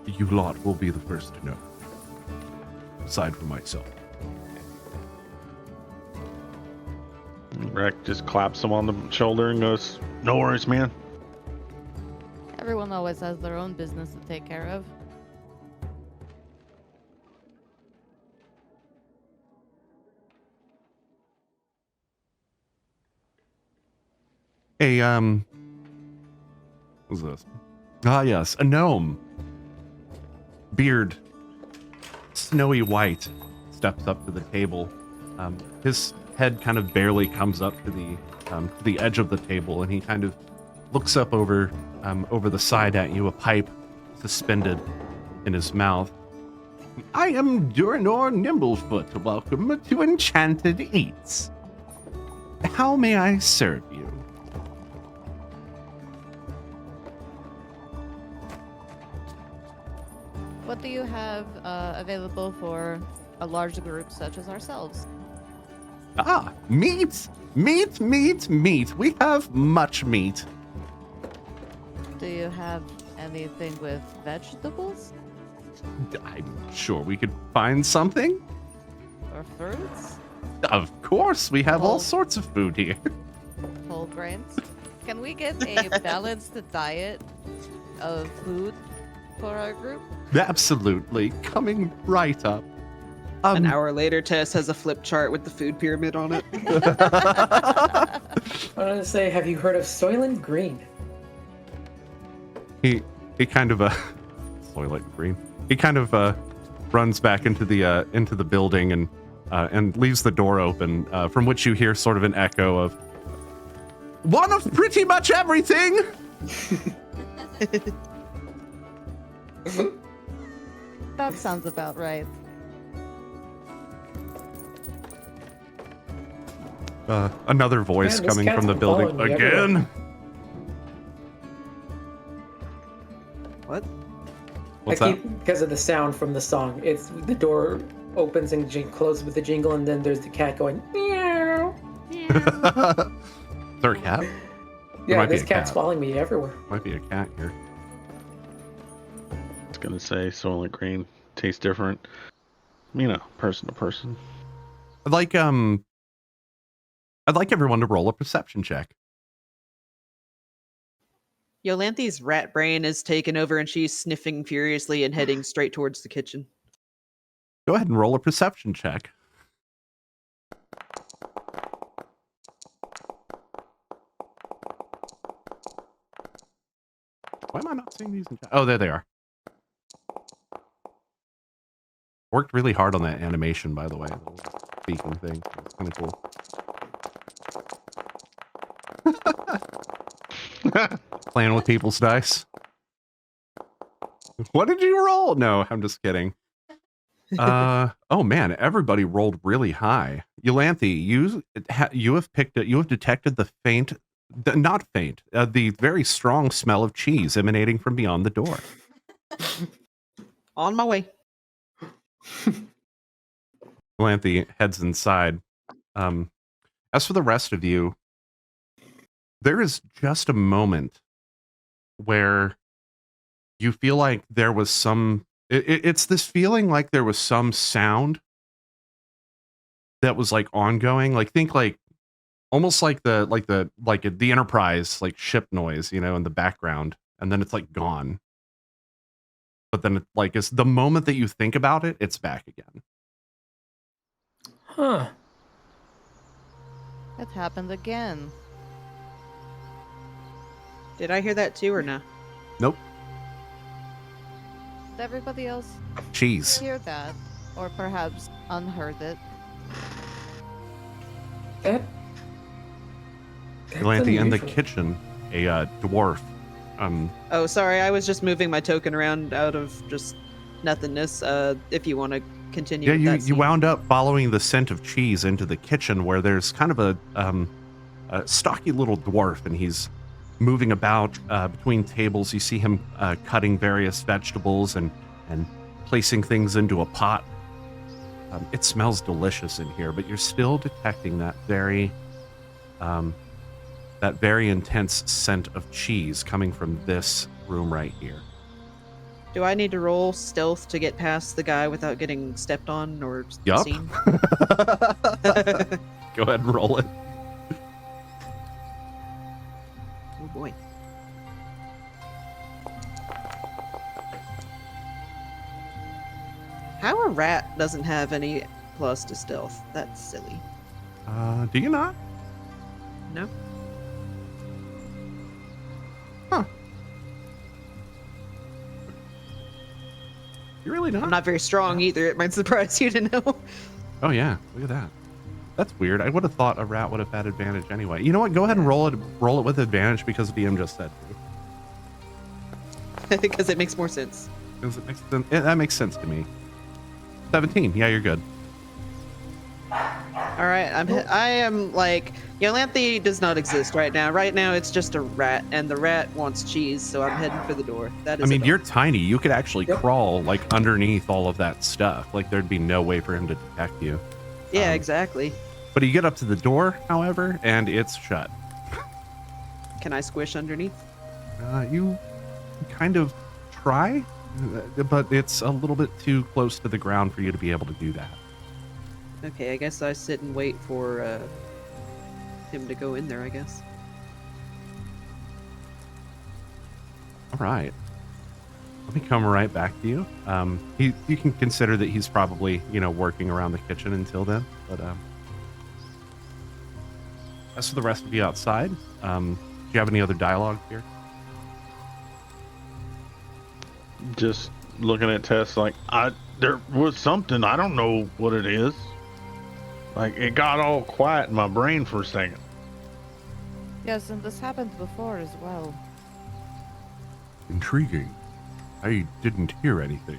you lot will be the first to know. Aside from myself. Rec just claps him on the shoulder and goes, "No worries, man." Everyone always has their own business to take care of. Hey, what's this? Ah, yes, a gnome. Beard, snowy white, steps up to the table. His head kind of barely comes up to the edge of the table, and he kind of looks up over the side at you, a pipe suspended in his mouth. I am Durinor Nimblefoot. Welcome to Enchanted Eats. How may I serve you? What do you have available for a large group such as ourselves? Ah, meat! Meat, meat, meat. We have much meat. Do you have anything with vegetables I'm sure we could find something. or fruits? Of course, we have all Well- sorts of food here. Whole grains? Can we get a balanced diet of food for our group? Absolutely, coming right up. An hour later, Tess has a flip chart with the food pyramid on it. I want to say, have you heard of Soylent Green? He kind of Soylent Green. He kind of runs back into the building and leaves the door open, from which you hear sort of an echo of one of pretty much everything. That sounds about right. Another voice Man, this coming cat's from the been building following me again. everywhere. What? What's that? Because of the sound from the song. It's the door opens and closes with the jingle, and then there's the cat going meow. Is there a cat? Yeah, might be this a cat's cat. following me everywhere. Might be a cat here. I was gonna say Soylent Green tastes different. You know, person to person. I'd like everyone to roll a perception check. Yolanthi's rat brain is taken over and she's sniffing furiously and heading straight towards the kitchen. Go ahead and roll a perception check. Why am I not seeing these in chat? Oh, there they are. Worked really hard on that animation, by the way. The little speaking thing. It's kind of cool. Playing with people's dice. What did you roll? No, I'm just kidding. Oh man, everybody rolled really high. Eulanthi, you have detected the the very strong smell of cheese emanating from beyond the door. On my way. Eulanthi heads inside. As for the rest of you, there is just a moment where you feel like there was some it's this feeling like there was some sound that was like ongoing, like think like almost like the Enterprise like ship noise, you know, in the background, and then it's like gone. But then it's the moment that you think about it, it's back again. Huh. It happened again. Did I hear that too or no? Nope. Did everybody else Cheese. hear that? Or perhaps unheard it? That's Eulanthi, in the unusual. kitchen, a dwarf. Oh, sorry. I was just moving my token around out of just nothingness. If you want to continue. Yeah, with that you scene. wound up following the scent of cheese into the kitchen, where there's kind of a stocky little dwarf, and he's moving about between tables. You see him cutting various vegetables and and placing things into a pot. It smells delicious in here, but you're still detecting that very intense scent of cheese coming from this room right here. Do I need to roll stealth to get past the guy without getting stepped on or Yup. seen? Go ahead and roll it. Oh boy. How a rat doesn't have any plus to stealth? That's silly. Do you not? No? Huh. You really not? I'm not very strong either. It might surprise you to know. Oh yeah, look at that. That's weird. I would have thought a rat would have had advantage anyway. You know what? Go ahead and roll it with advantage because DM just said to. Because it makes more sense. Because it makes sense. That makes sense to me. 17. Yeah, you're good. All right, I am like Yolanthe does not exist right now. Right now, it's just a rat, and the rat wants cheese, so I'm heading for the door. That is. I mean, a you're tiny. You could actually crawl like underneath all of that stuff. Like there'd be no way for him to detect you. Yeah, exactly. But you get up to the door, however, and it's shut. Can I squish underneath? You kind of try, but it's a little bit too close to the ground for you to be able to do that. Okay, I guess I sit and wait for him to go in there, I guess. All right. Let me come right back to you. You can consider that he's probably, working around the kitchen until then. But as for the rest of you outside, do you have any other dialogue here? Just looking at Tess like, there was something, I don't know what it is. Like, it got all quiet in my brain for a second. Yes, and this happened before as well. Intriguing. I didn't hear anything.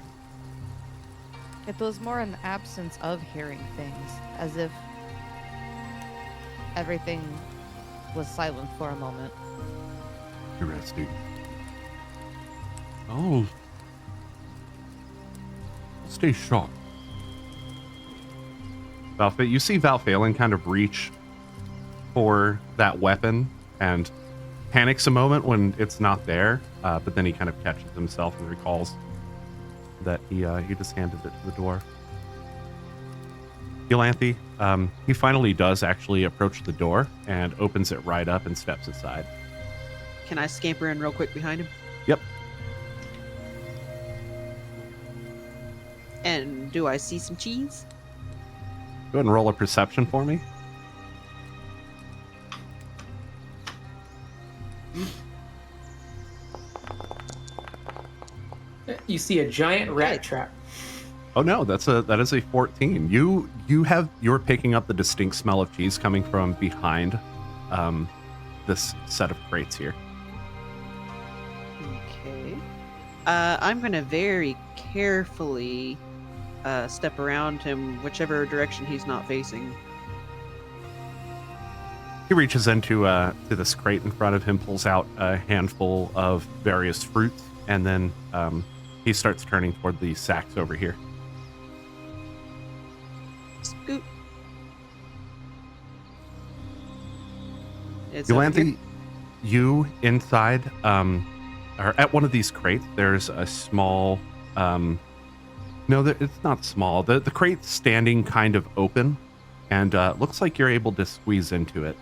It was more an absence of hearing things, as if everything was silent for a moment. Interesting. I'll stay sharp. You see Val'faelen kind of reach for that weapon and panics a moment when it's not there, but then he kind of catches himself and recalls that he just handed it to the door. Yolanthe, he finally does actually approach the door and opens it right up and steps aside. Can I scamper in real quick behind him? Yep. And do I see some cheese? Go ahead and roll a perception for me. You see a giant rat trap. Oh no, that is a 14. You're picking up the distinct smell of cheese coming from behind this set of crates here. Okay. I'm gonna very carefully step around him, whichever direction he's not facing. He reaches into to this crate in front of him, pulls out a handful of various fruits, and then he starts turning toward the sacks over here. Scoot. It's over Yolanthe, here. you inside are at one of these crates. There's a small no, it's not small. The crate's standing kind of open, and looks like you're able to squeeze into it.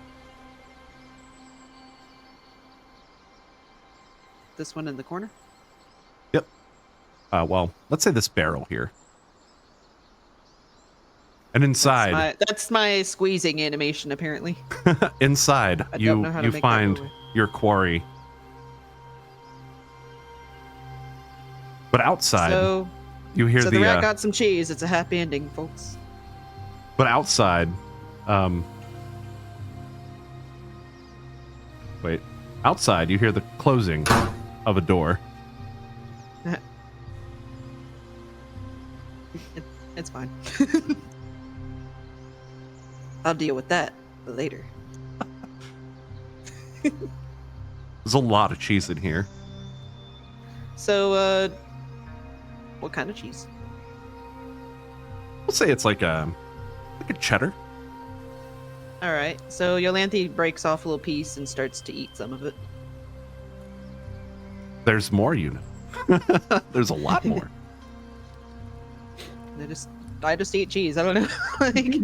This one in the corner? Yep. Well, let's say this barrel here. And inside, That's my squeezing animation, apparently. inside, I don't know how to you make that find go away. your quarry. But outside, So you hear the rat got some cheese. It's a happy ending, folks. but outside, outside you hear the closing of a door. It's fine. I'll deal with that later. There's a lot of cheese in here. So, What kind of cheese? We'll say it's like a cheddar. All right. So Yolanthe breaks off a little piece and starts to eat some of it. There's more, you know. There's a lot more. I just eat cheese. I don't know. Like,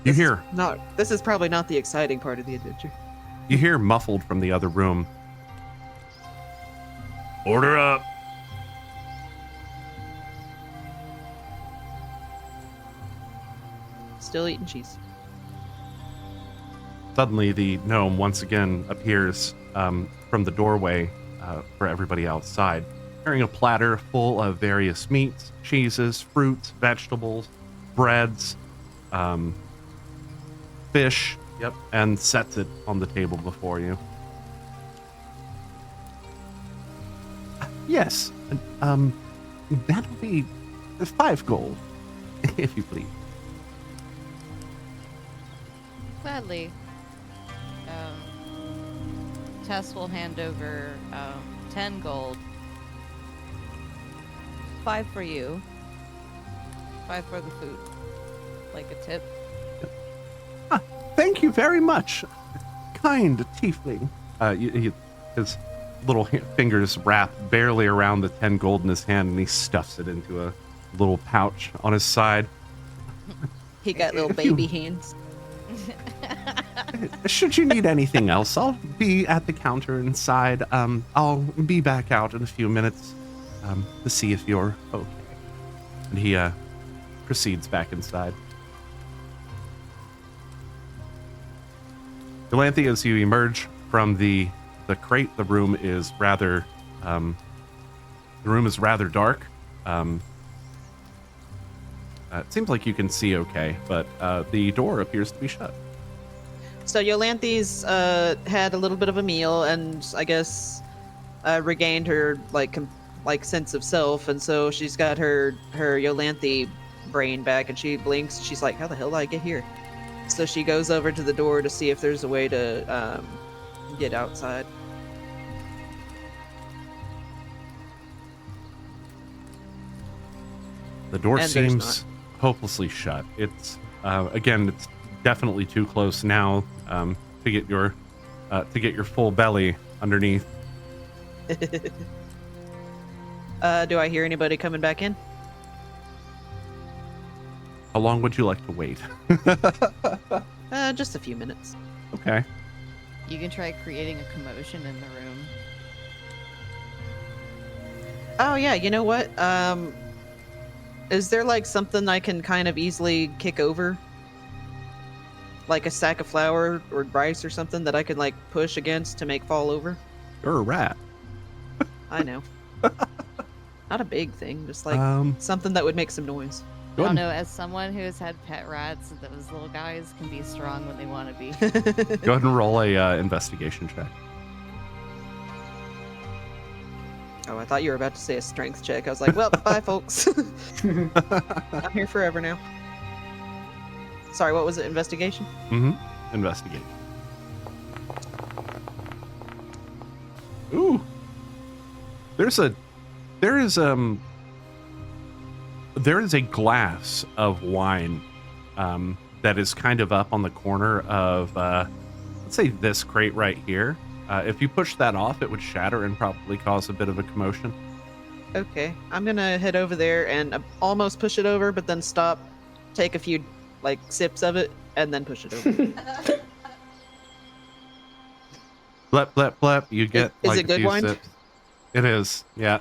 You hear this is probably not the exciting part of the adventure. You hear muffled from the other room. Order up. Still eating cheese. Suddenly, the gnome once again appears from the doorway for everybody outside, carrying a platter full of various meats, cheeses, fruits, vegetables, breads, fish, and sets it on the table before you. Yes, that'll be 5 gold, if you please. Gladly. Tess will hand over 10 gold. 5 for you. 5 for the food. Like a tip. Thank you very much, kind tiefling. His little fingers wrap barely around the 10 gold in his hand, and he stuffs it into a little pouch on his side. He got little baby hands. Should you need anything else, I'll be at the counter inside. I'll be back out in a few minutes to see if you're okay. And he proceeds back inside. Dalancia, as you emerge from the crate, the room is rather dark. It seems like you can see okay, but the door appears to be shut. So Yolanthe's had a little bit of a meal, and I guess regained her like sense of self, and so she's got her Yolanthe brain back, and she blinks. She's like, "How the hell did I get here?" So she goes over to the door to see if there's a way to get outside. The door And there's seems hopelessly shut. It's again, it's definitely too close now to get your full belly underneath. Do I hear anybody coming back in? How long would you like to wait? Just a few minutes. Okay. You can try creating a commotion in the room. Oh yeah, you know what? Is there like something I can kind of easily kick over? Like a sack of flour or rice or something that I can like push against to make fall over? You're a rat. I know. Not a big thing, just like something that would make some noise. I don't know, as someone who has had pet rats, those little guys can be strong when they want to be. Go ahead and roll a investigation check. Oh, I thought you were about to say a strength check. I was like, well, bye, folks. I'm here forever now. Sorry, what was it? Investigation? Mm-hmm. Investigation. Ooh. There is a glass of wine that is kind of up on the corner of, let's say, this crate right here. If you push that off, it would shatter and probably cause a bit of a commotion. Okay, I'm gonna head over there and almost push it over, but then stop, take a few like sips of it, and then push it over. Blep, blep, blep. You get Is like it a good few wine? sips. It is, yeah.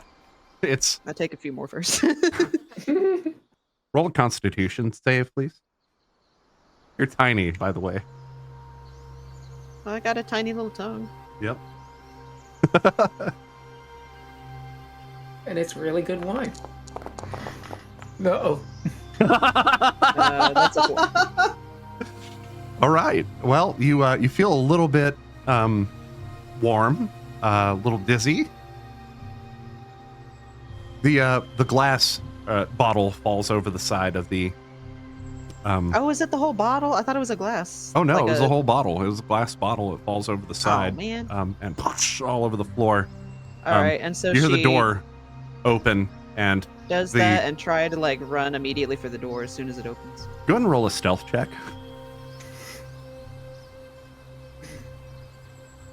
It's I take a few more first. roll a Constitution save, please. You're tiny, by the way. I got a tiny little tongue. Yep. And it's really good wine. No. That's a 4. All right. Well, you feel a little bit warm, a little dizzy. The glass bottle falls over the side of the. Oh, is it the whole bottle? I thought it was a glass. Oh no, like it was a whole bottle. It was a glass bottle. It falls over the side. Oh man. And all over the floor. All right, and so you hear she... the door open, and Does The- that and try to like run immediately for the door as soon as it opens. go ahead and roll a stealth check.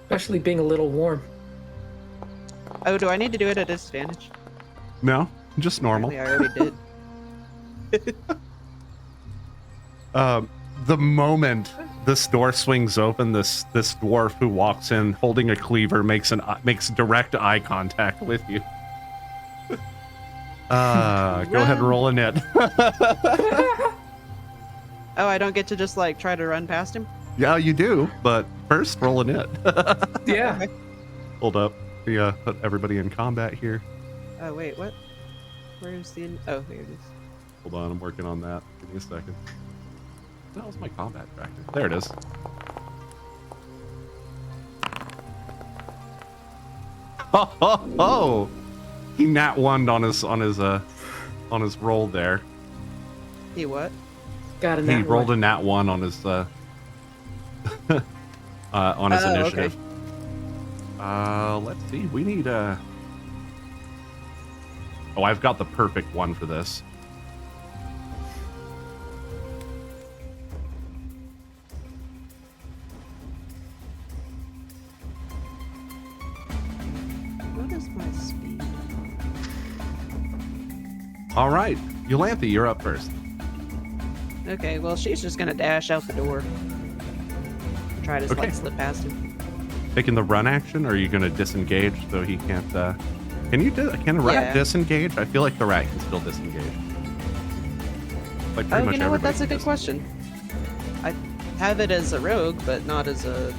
Especially being a little warm. Oh, do I need to do it at disadvantage? No, just normal. Apparently I already did. The moment this door swings open, this dwarf who walks in holding a cleaver makes direct eye contact with you. Go ahead and roll a net. Oh, I don't get to just like try to run past him? Yeah, you do, but first roll a net. Yeah. Hold up. We put everybody in combat here. Oh, wait, what? Where's the... Oh, here it is. Hold on, I'm working on that. Give me a second. What the hell's my combat tracker? There it is. Oh! He nat one on his roll there. He what? Got a He nat rolled one. a nat one on his on his Oh, initiative. Let's see. We need Oh, I've got the perfect one for this. What is my speed? All right, Yolanthe, you're up first. Okay, well, she's just gonna dash out the door. Try to Okay. like slip past him. Taking the run action, or are you going to disengage so he can't? Can a rat Yeah. disengage? I feel like the rat can still disengage. Like pretty Oh, much you know what? everybody That's a can good question. I have it as a rogue, but not as a...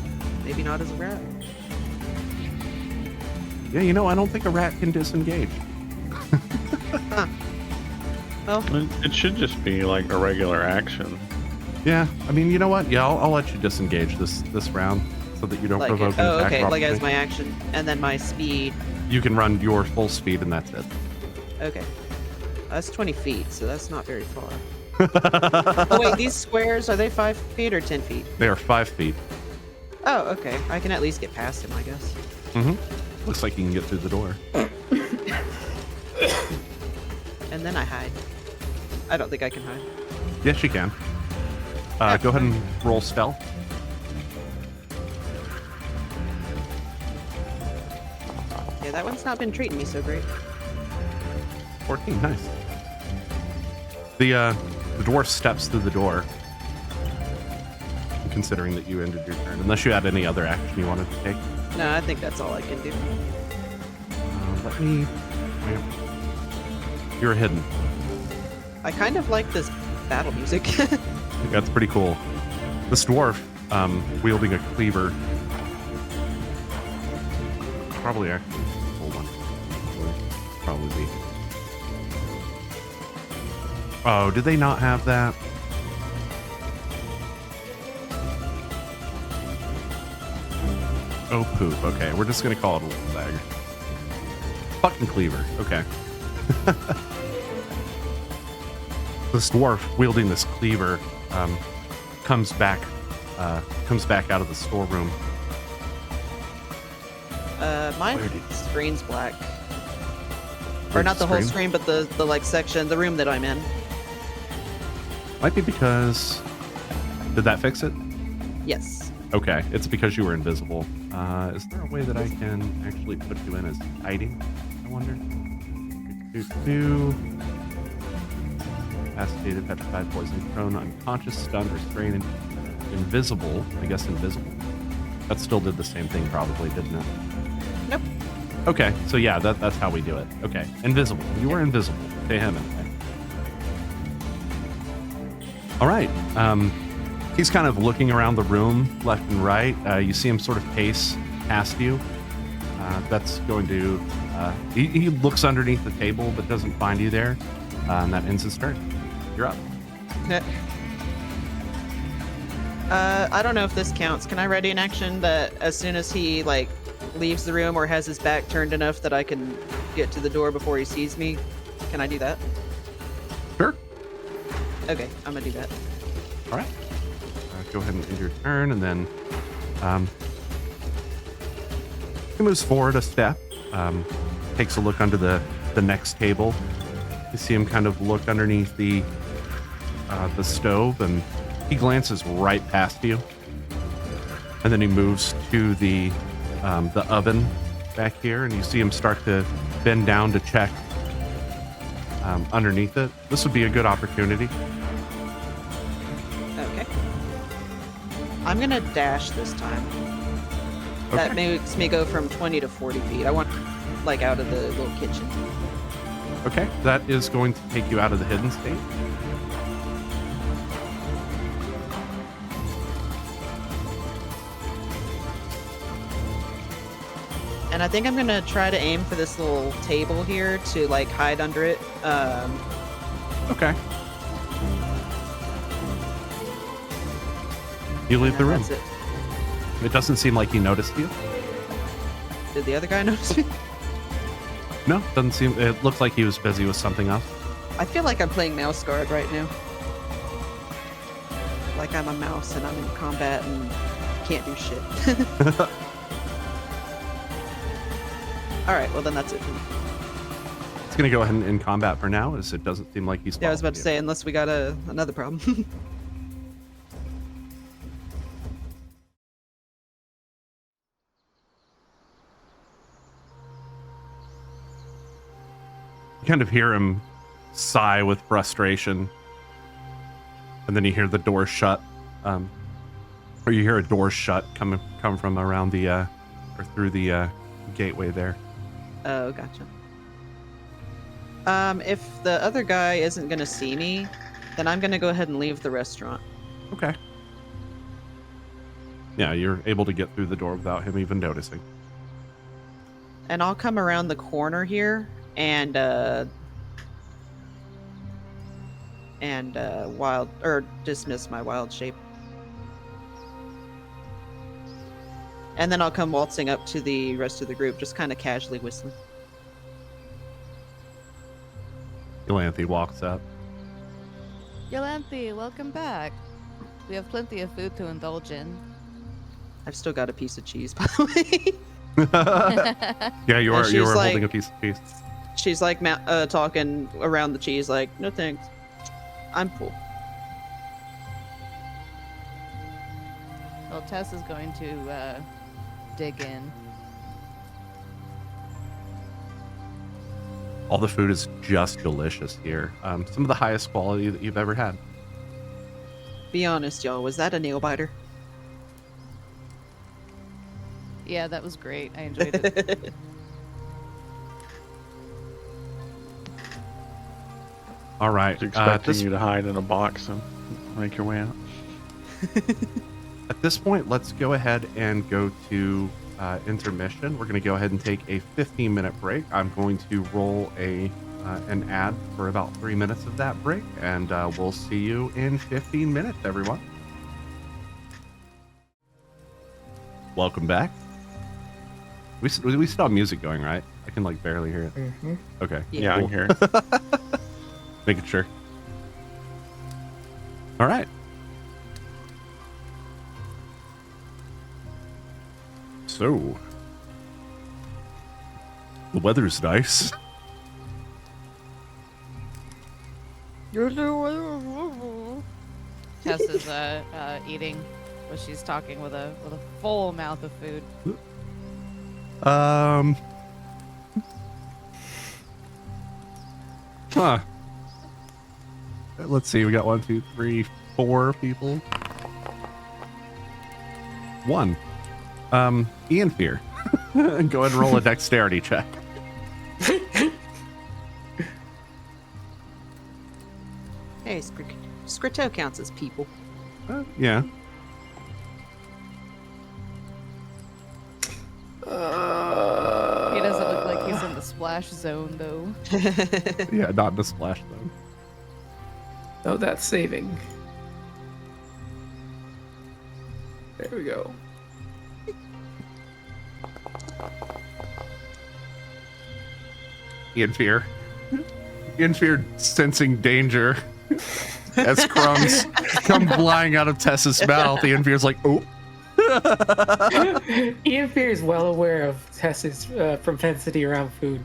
Maybe not as a rat. Yeah, you know, I don't think a rat can disengage. Well, It should just be like a regular action. Yeah, I mean, you know what? Yeah, I'll let you disengage this round so that you don't like... provoke an Oh, attack. okay, like as opportunity. my action. And then my speed. You can run your full speed, and that's it. Okay. That's 20 feet, so that's not very far. Oh, wait, these squares, are they 5 feet or 10 feet? They are 5 feet. Oh, okay. I can at least get past him, I guess. Mm-hmm. Looks like you can get through the door. And then I hide. I don't think I can hide. Yes, you can. Go ahead and roll stealth. Yeah, that one's not been treating me so great. 14, nice. The dwarf steps through the door, considering that you ended your turn. Unless you had any other action you wanted to take. No, I think that's all I can do. Let me... You're hidden. I kind of like this battle music. That's pretty cool. This dwarf, wielding a cleaver. Probably actually... Hold on. Probably be. Oh, did they not have that? Oh, poop. Okay, we're just gonna call it a little dagger. Fucking cleaver. Okay. This dwarf wielding this cleaver comes back out of the storeroom. My Where did- screen's black. Or Where's not the whole screen? screen, but the like section, the room that I'm in. Might be because... Did that fix it? Yes. Okay, it's because you were invisible. Is there a way that I can actually put you in as hiding? I wonder. Incapacitated, petrified, poisoned, prone, unconscious, stunned, restrained, invisible. I guess invisible. That still did the same thing, probably, didn't it? Nope. Okay, so yeah, that's how we do it. Okay, invisible. You were invisible to him anyway. All right. He's kind of looking around the room, left and right. You see him sort of pace past you. That's going to... He looks underneath the table, but doesn't find you there. And that ends his turn. You're up. I don't know if this counts. Can I ready an action that as soon as he like leaves the room or has his back turned enough that I can get to the door before he sees me? Can I do that? Sure. Okay, I'm gonna do that. All right. Go ahead and end your turn, and then he moves forward a step. takes a look under the next table. You see him kind of look underneath the stove, and he glances right past you. And then he moves to the oven back here, and you see him start to bend down to check underneath it. This would be a good opportunity. Okay. I'm gonna dash this time. That makes me go from 20 to 40 feet. I want, like, out of the little kitchen. Okay, that is going to take you out of the hidden state. And I think I'm gonna try to aim for this little table here to, like, hide under it. Okay. You leave the room. That's it. It doesn't seem like he noticed you. Did the other guy notice me? No, doesn't seem. It looks like he was busy with something else. I feel like I'm playing mouse guard right now. Like I'm a mouse and I'm in combat and can't do shit. Alright, well then that's it for me. It's going to go ahead and in combat for now, as it doesn't seem like he's. Yeah, I was about to following say, unless we got another problem. You kind of hear him sigh with frustration, and then you hear the door shut, or you hear a door shut come from around the or through the gateway there. Oh, gotcha. If the other guy isn't gonna see me, then I'm gonna go ahead and leave the restaurant. Okay. Yeah, you're able to get through the door without him even noticing. And I'll come around the corner here and wild or dismiss my wild shape. And then I'll come waltzing up to the rest of the group, just kind of casually whistling. Dalancia walks up. Yolanthe, welcome back. We have plenty of food to indulge in. I've still got a piece of cheese, by the way. Yeah, you are she's holding like- a piece of cheese. She's like talking around the cheese, like, no thanks. I'm full. Well, Tess is going to dig in. All the food is just delicious here. Some of the highest quality that you've ever had. Be honest, y'all, was that a nail biter? Yeah, that was great. I enjoyed it. All right. Just expecting you to hide in a box and make your way out. At this point, let's go ahead and go to intermission. We're going to go ahead and take a 15-minute break. I'm going to roll an ad for about 3 minutes of that break, and we'll see you in 15 minutes, everyone. Welcome back. We still have music going, right? I can like barely hear it. Mm-hmm. Okay. Yeah, I cool. can hear it. Making sure. All right. So, the weather's nice. Tess is eating, but she's talking with a full mouth of food. Huh. Let's see. We got 1, 2, 3, 4 people. 1. Ian Fear. Go ahead and roll a dexterity check. Hey, Scrito counts as people. Yeah. He doesn't look like he's in the splash zone, though. Yeah, not in the splash zone. Oh, that's saving. There we go. Ian Fear. Ian Fear sensing danger as crumbs come flying out of Tessa's mouth. Ian Fear's like, oh. Ian Fear is well aware of Tess's propensity around food.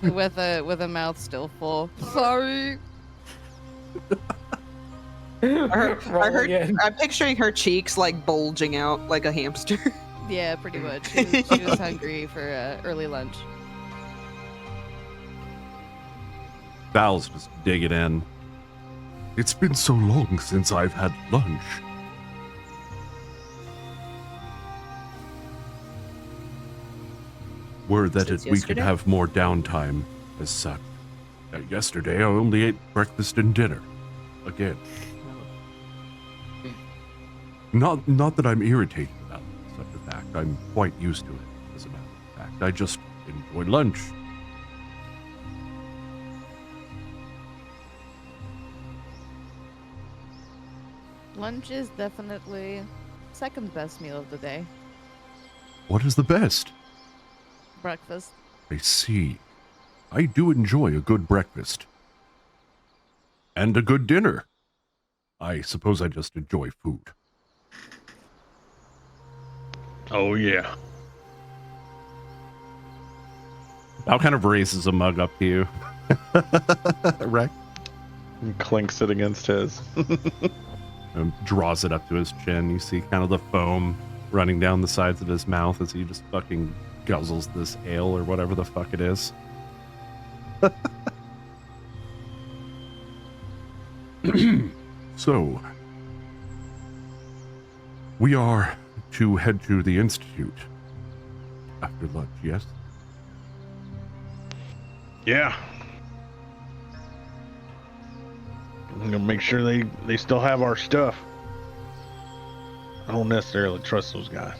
with a mouth still full. Sorry. Roll again. I'm picturing her cheeks like bulging out like a hamster. Yeah, pretty much. She was hungry for early lunch. Val's just digging in. It's been so long since I've had lunch. Word that Since we could yesterday? have more downtime as such. Yesterday I only ate breakfast and dinner. Again. Not that I'm irritated about such a fact. I'm quite used to it, as a matter of fact. I just enjoy lunch. Lunch is definitely second best meal of the day. What is the best? Breakfast. I see. I do enjoy a good breakfast. And a good dinner. I suppose I just enjoy food. Oh yeah. Val kind of raises a mug up to you. Right? And clinks it against his. And draws it up to his chin. You see kind of the foam running down the sides of his mouth as he just fucking guzzles this ale or whatever the fuck it is. So, we are to head to the Institute after lunch, yes? Yeah. I'm gonna make sure they still have our stuff. I don't necessarily trust those guys.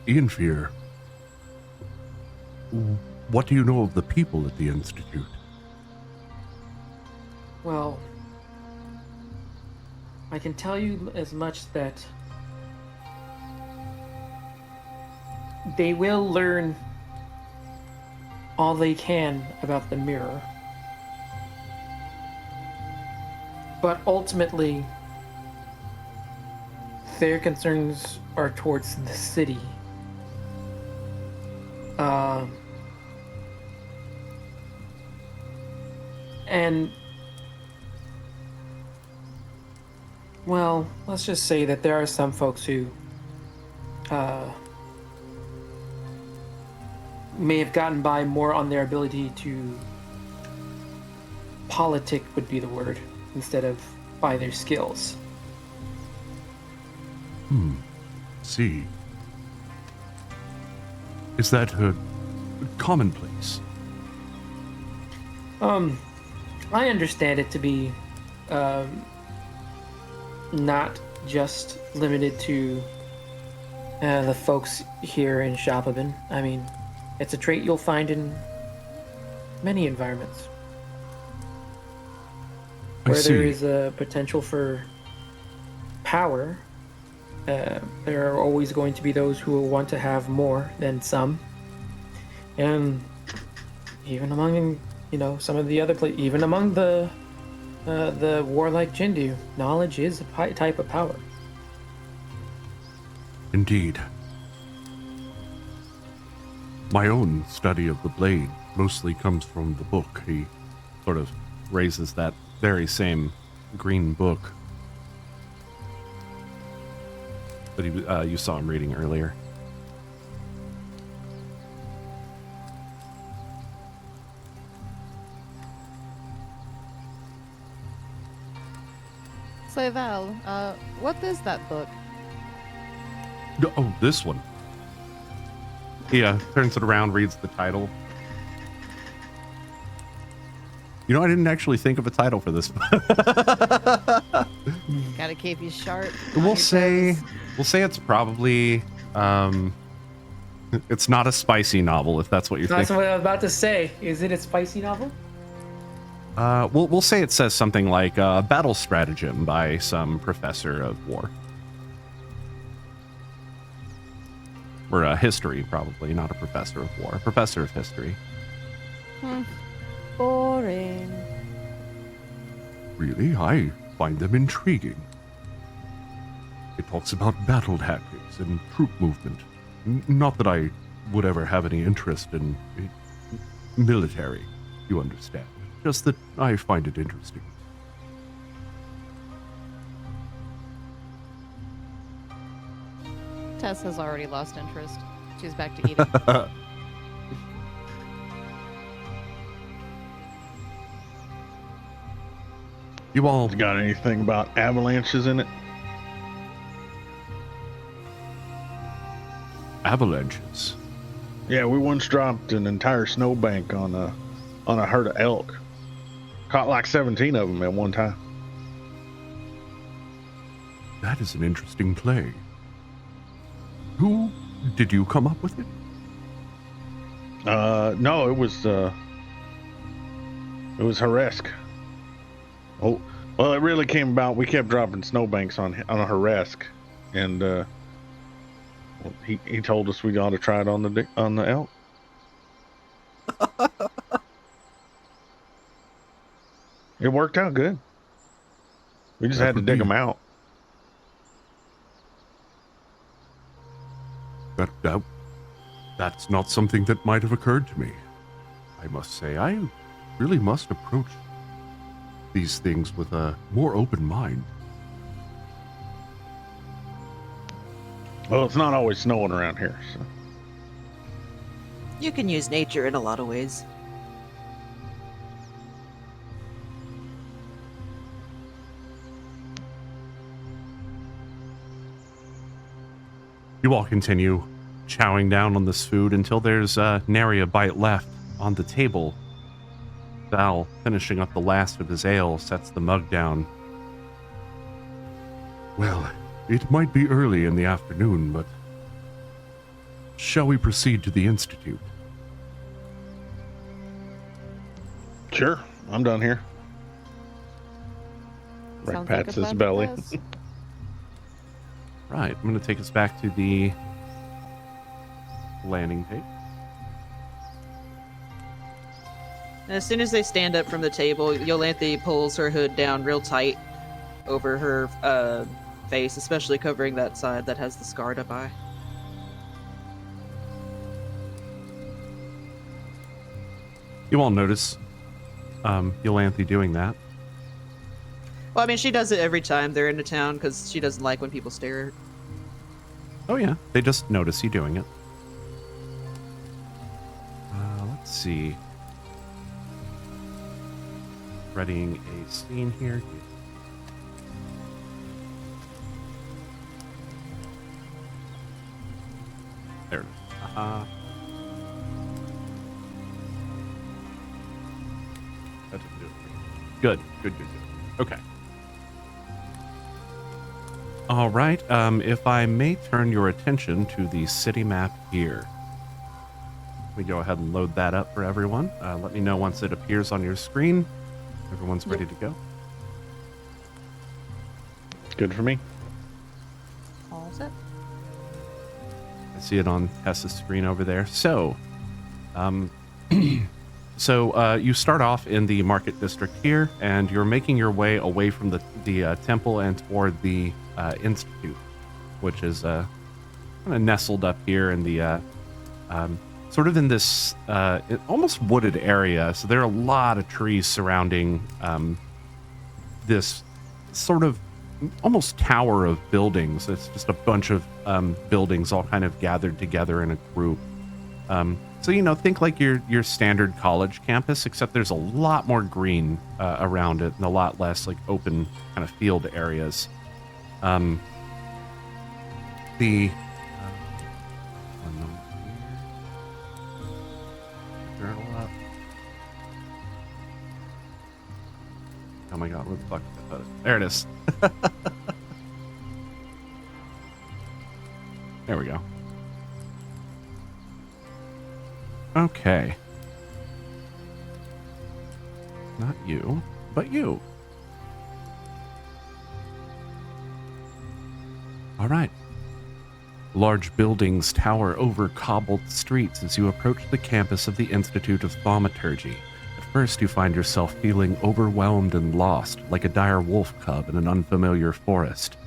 Ian Fear, what do you know of the people at the Institute? Well, I can tell you as much that they will learn all they can about the mirror. But ultimately, their concerns are towards the city. And, well, let's just say that there are some folks who may have gotten by more on their ability to politic would be the word, instead of by their skills. See. Is that commonplace? I understand it to be not just limited to the folks here in Shopabin. I mean, it's a trait you'll find in many environments I where see. there is a potential for power. There are always going to be those who will want to have more than some, and even among some of the other even among the warlike Jindu, knowledge is a type of power. Indeed. My own study of the blade mostly comes from the book. He sort of raises that very same green book that you saw him reading earlier. So Val, what is that book? Oh, this one. He turns it around, reads the title. You know, I didn't actually think of a title for this. Gotta keep you sharp. on We'll your say toes. it's probably it's not a spicy novel, if that's what you're That's thinking. what I was about to say. Is it a spicy novel? We'll say it says something like battle stratagem by some professor of war. Or history, probably, not a professor of war. A professor of history. Boring. Really? I find them intriguing. It talks about battle tactics and troop movement. Not that I would ever have any interest in military, you understand. Just that I find it interesting. Tess has already lost interest. She's back to eating. You all Got anything about avalanches in it? avalanches. Yeah, we once dropped an entire snowbank on a herd of elk. Caught like 17 of them at one time. That is an interesting play. Who did you come up with it? No, it was Haresk. Oh, well, it really came about. We kept dropping snowbanks on a Haresk, and well, he told us we ought to try it on the elk. It worked out good. We just That had to would dig be- them out. That's not something that might have occurred to me. I must say, I really must approach these things with a more open mind. Well, it's not always snowing around here, so. You can use nature in a lot of ways. You all continue chowing down on this food until there's nary a bite left on the table. Val, finishing up the last of his ale, sets the mug down. Well, it might be early in the afternoon, but shall we proceed to the Institute? Sure, I'm done here. Rick Sounds like a pats his plan to belly. Tess. Right, I'm going to take us back to the landing page. As soon as they stand up from the table, Yolanthe pulls her hood down real tight over her face, especially covering that side that has the scarred up eye. You all notice Yolanthe doing that. Well, I mean, she does it every time they're in the town because she doesn't like when people stare at her. Oh yeah, they just notice you doing it. Let's see. Readying a scene here. There it is. That didn't do it. Good. Okay. All right. If I may turn your attention to the city map here. Let me go ahead and load that up for everyone. Let me know once it appears on your screen. Everyone's ready to go. Good for me. All set. I see it on Tessa's screen over there. So, you start off in the market district here, and you're making your way away from the temple and toward the institute, which is kind of nestled up here in the sort of in this almost wooded area. So there are a lot of trees surrounding this sort of almost tower of buildings. It's just a bunch of buildings all kind of gathered together in a group. So, think like your standard college campus, except there's a lot more green around it and a lot less like open kind of field areas. Oh my god, where the fuck did I put it? There it is. There we go. Okay. Not you, but you. All right. Large buildings tower over cobbled streets as you approach the campus of the Institute of Thaumaturgy. At first, you find yourself feeling overwhelmed and lost, like a dire wolf cub in an unfamiliar forest.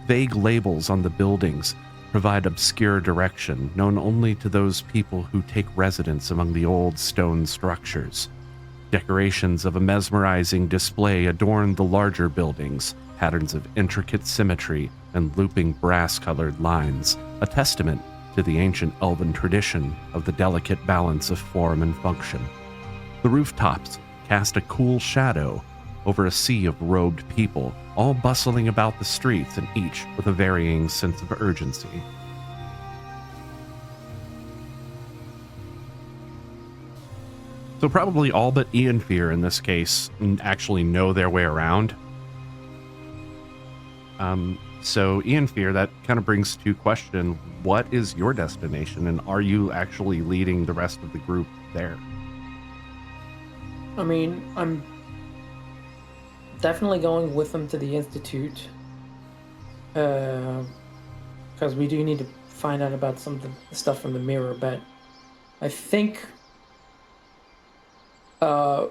Vague labels on the buildings provide obscure direction, known only to those people who take residence among the old stone structures. Decorations of a mesmerizing display adorn the larger buildings, patterns of intricate symmetry and looping brass-colored lines, a testament to the ancient elven tradition of the delicate balance of form and function. The rooftops cast a cool shadow over a sea of robed people, all bustling about the streets and each with a varying sense of urgency. So probably all but Ian Fear in this case actually know their way around. So Ian Fear, that kind of brings to question, what is your destination, and are you actually leading the rest of the group there? I mean, I'm definitely going with them to the Institute. Because we do need to find out about some of the stuff from the mirror, but I think I'm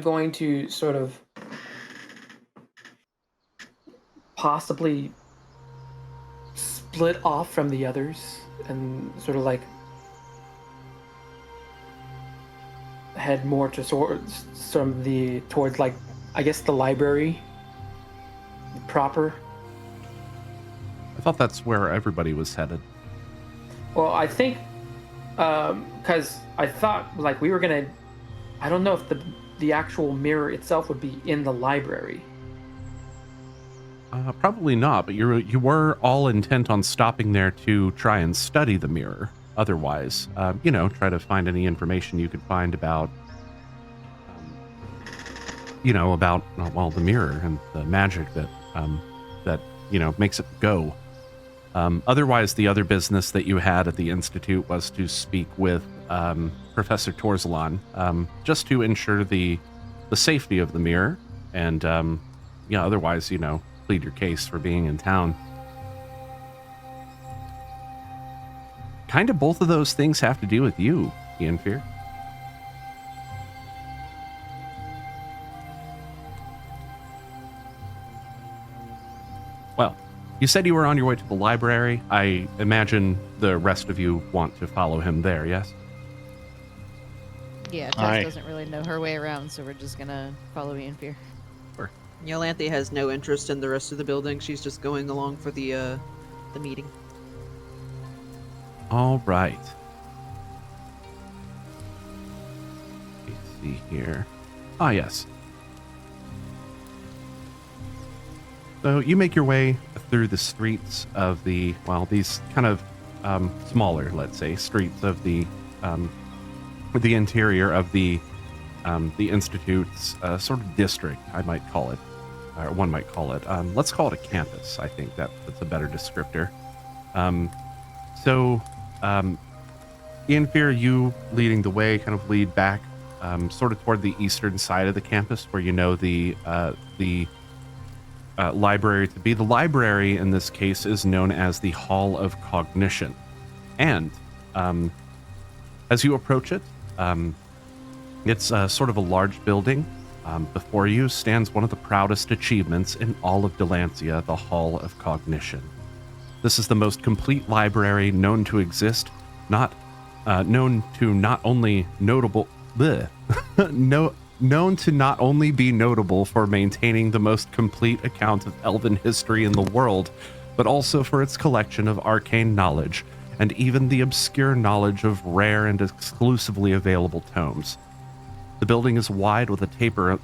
going to sort of possibly split off from the others and sort of like head more towards like, I guess, the library proper. I thought that's where everybody was headed. Well, I think because I thought like we were gonna, I don't know if the actual mirror itself would be in the library. Probably not, but you were all intent on stopping there to try and study the mirror. Otherwise, try to find any information you could find about, the mirror and the magic that makes it go. Otherwise, the other business that you had at the Institute was to speak with Professor Torzalan, just to ensure the safety of the mirror, and otherwise, plead your case for being in town. Kind of both of those things have to do with you, Ian Fear. Well, you said you were on your way to the library. I imagine the rest of you want to follow him there, yes? Yeah, Tess doesn't really know her way around, so we're just gonna follow Ian Fear. Yolanthe has no interest in the rest of the building. She's just going along for the meeting. All right. Let's see here. Ah, yes. So you make your way through the streets of these kind of smaller, let's say, streets of the interior of the Institute's sort of district, I might call it, or one might call it. Let's call it a campus. I think that's a better descriptor. Ian Fear, you leading the way, kind of lead back sort of toward the eastern side of the campus, where the library to be. The library in this case is known as the Hall of Cognition. And as you approach it, it's sort of a large building. Before you stands one of the proudest achievements in all of Dalancia, the Hall of Cognition. This is the most complete library known to exist, known to not only be notable for maintaining the most complete account of elven history in the world, but also for its collection of arcane knowledge and even the obscure knowledge of rare and exclusively available tomes. The building is wide with a taper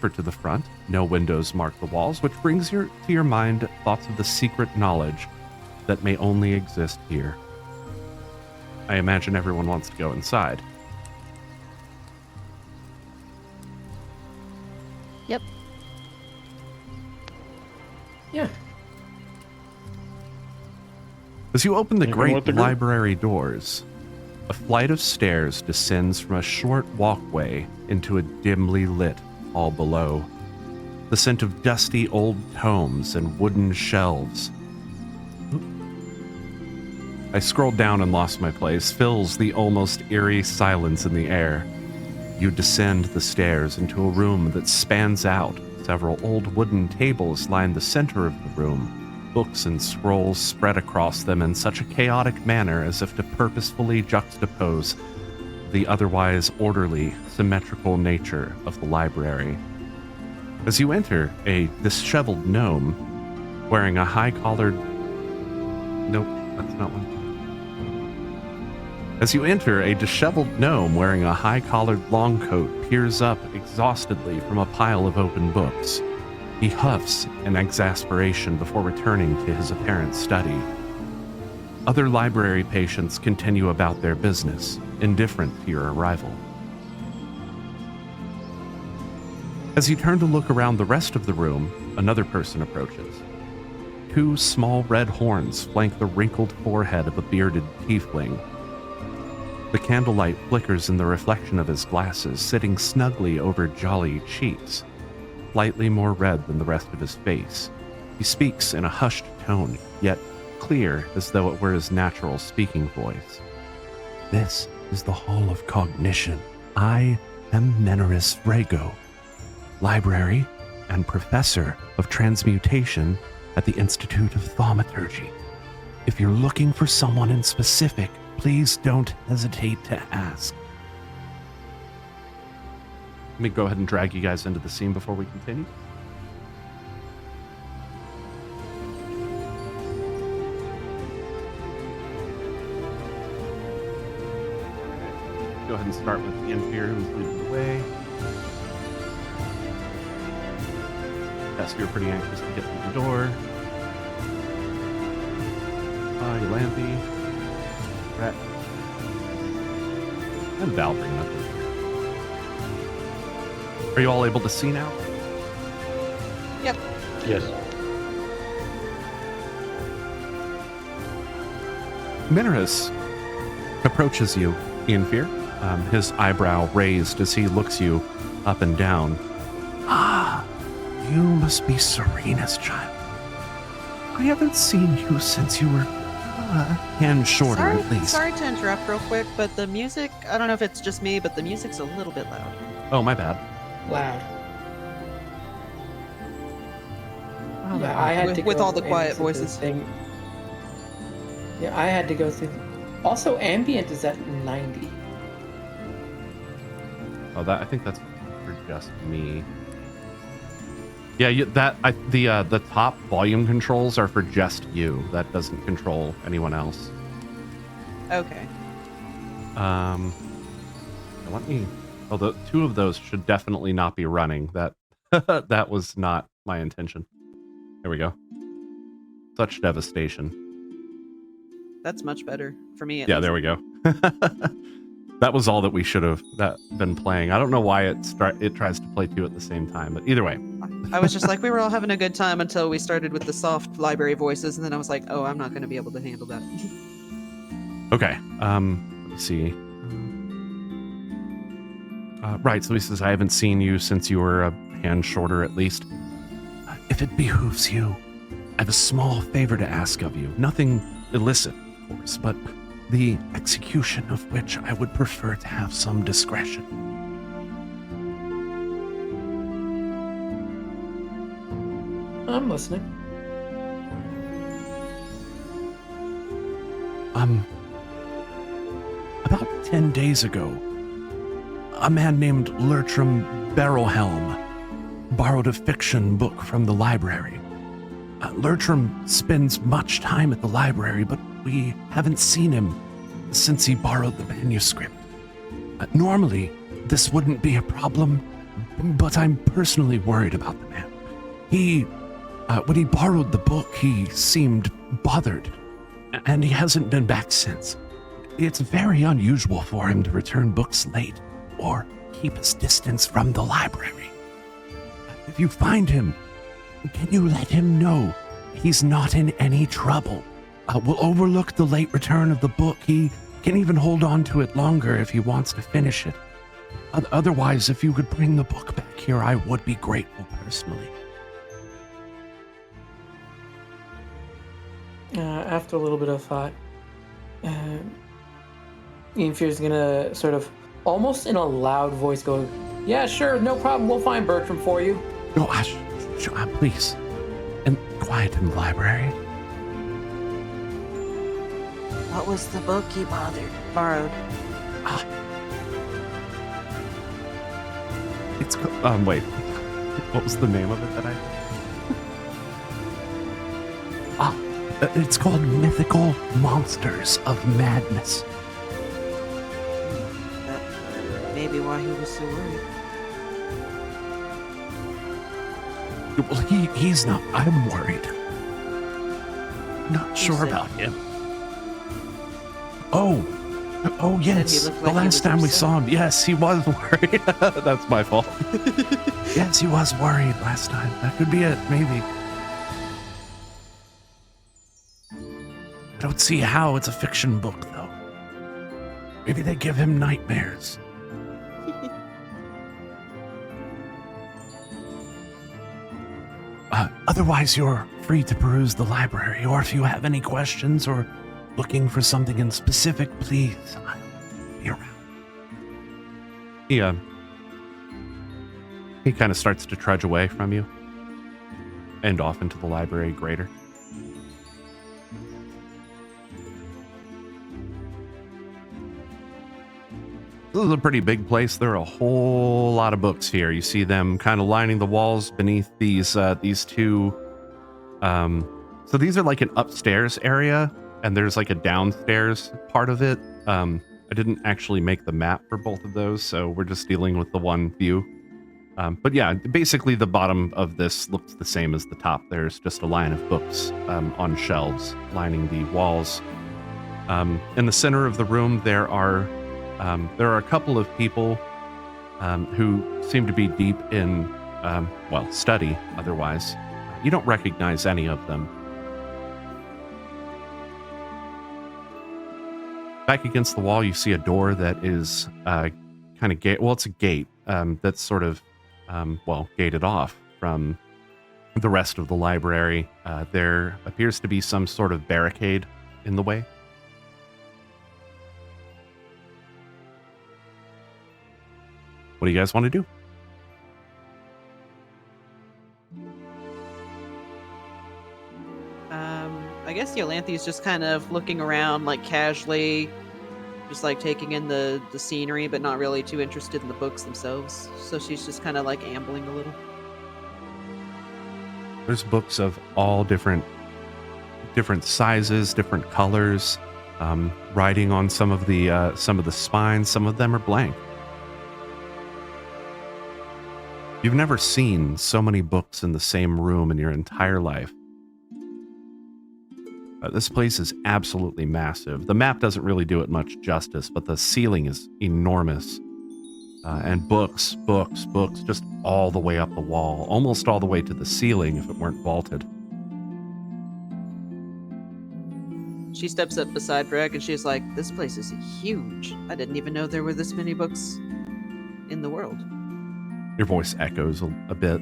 to the front. No windows mark the walls, which brings to your mind thoughts of the secret knowledge that may only exist here. I imagine everyone wants to go inside. Yep. Yeah. As you open the Even great with the group. library doors, a flight of stairs descends from a short walkway into a dimly lit hall below. The scent of dusty old tomes and wooden shelves. I scrolled down and lost my place, fills the almost eerie silence in the air. You descend the stairs into a room that spans out, Several old wooden tables line the center of the room, books and scrolls spread across them in such a chaotic manner as if to purposefully juxtapose the otherwise orderly, symmetrical nature of the library. As you enter, a disheveled gnome wearing a high-collared... Nope, that's not one. As you enter, a disheveled gnome wearing a high-collared long coat peers up exhaustedly from a pile of open books. He huffs in exasperation before returning to his apparent study. Other library patients continue about their business, indifferent to your arrival. As you turn to look around the rest of the room, another person approaches. Two small red horns flank the wrinkled forehead of a bearded tiefling. The candlelight flickers in the reflection of his glasses, sitting snugly over jolly cheeks, slightly more red than the rest of his face. He speaks in a hushed tone, yet clear as though it were his natural speaking voice. This is the Hall of Cognition. I am Menorus Vrago, library and professor of transmutation at the Institute of Thaumaturgy. If you're looking for someone in specific, please don't hesitate to ask. Let me go ahead and drag you guys into the scene before we continue. Go ahead and start with the inferior who's leading the way. Yes, you're pretty anxious to get through the door. Yolanthe. Rat. And Val'faelen up there. Are you all able to see now? Yep. Yes. Menorus approaches you in fear, his eyebrow raised as he looks you up and down. Ah, you must be Serena's child. I haven't seen you since you were hand shorter, at least. Sorry to interrupt real quick, but the music, I don't know if it's just me, but the music's a little bit loud. Oh, my bad. Loud. Oh, Yeah, I had to with go all the quiet into voices. thing. Yeah, I had to go through. Also, ambient is at 90. Oh, I think that's for just me. Yeah, the top volume controls are for just you. That doesn't control anyone else. Okay. Let me. Oh, the two of those should definitely not be running. That was not my intention. There we go. Such devastation. That's much better for me. Yeah, there we go. That was all that we should have been playing. I don't know why it tries to play two at the same time, but either way. I was just like, we were all having a good time until we started with the soft library voices, and then I was like, oh, I'm not going to be able to handle that. Okay. Let me see. Right, so he says, I haven't seen you since you were a hand shorter, at least. If it behooves you, I have a small favor to ask of you. Nothing illicit, of course, but the execution of which I would prefer to have some discretion. I'm listening. About 10 days ago, a man named Lertram Barrowhelm borrowed a fiction book from the library. Lertram spends much time at the library, but we haven't seen him since he borrowed the manuscript. Normally, this wouldn't be a problem, but I'm personally worried about the man. When he borrowed the book, he seemed bothered, and he hasn't been back since. It's very unusual for him to return books late or keep his distance from the library. If you find him, can you let him know he's not in any trouble? We'll overlook the late return of the book. He can even hold on to it longer if he wants to finish it. Otherwise, if you could bring the book back here, I would be grateful personally. After a little bit of thought, Ianfear's gonna sort of, almost in a loud voice, go, yeah, sure, no problem, we'll find Bertram for you. Oh, please. And quiet in the library. What was the book he borrowed? It's wait. What was the name of it that I? It's called Mythical Monsters of Madness. That maybe why he was so worried. Well, he's not. I'm worried. Not sure said- about him. Oh yes. looked The like he last was time we upset. saw him, yes, he was worried. That's my fault. Yes, he was worried last time. That could be it, maybe. I don't see how. It's a fiction book, though. Maybe they give him nightmares. Otherwise, you're free to peruse the library, or if you have any questions or looking for something in specific, please, I'll be around. He kind of starts to trudge away from you and off into the library greater. This is a pretty big place. There are a whole lot of books here. You see them kind of lining the walls beneath these two. So these are like an upstairs area, and there's like a downstairs part of it. I didn't actually make the map for both of those, so we're just dealing with the one view. But yeah, basically the bottom of this looks the same as the top. There's just a line of books on shelves lining the walls. In the center of the room, there are a couple of people who seem to be deep in, study otherwise. You don't recognize any of them. Back against the wall, you see a door that is kind of it's a gate that's sort of, gated off from the rest of the library. There appears to be some sort of barricade in the way. What do you guys want to do? I guess Yolanthe's just kind of looking around, like casually, just like taking in the scenery, but not really too interested in the books themselves. So she's just kind of like ambling a little. There's books of all different sizes, different colors, writing on some of the spines. Some of them are blank. You've never seen so many books in the same room in your entire life. This place is absolutely massive. The map doesn't really do it much justice, but the ceiling is enormous. And books, just all the way up the wall, almost all the way to the ceiling if it weren't vaulted. She steps up beside Greg and she's like, "This place is huge. I didn't even know there were this many books in the world." Your voice echoes a bit.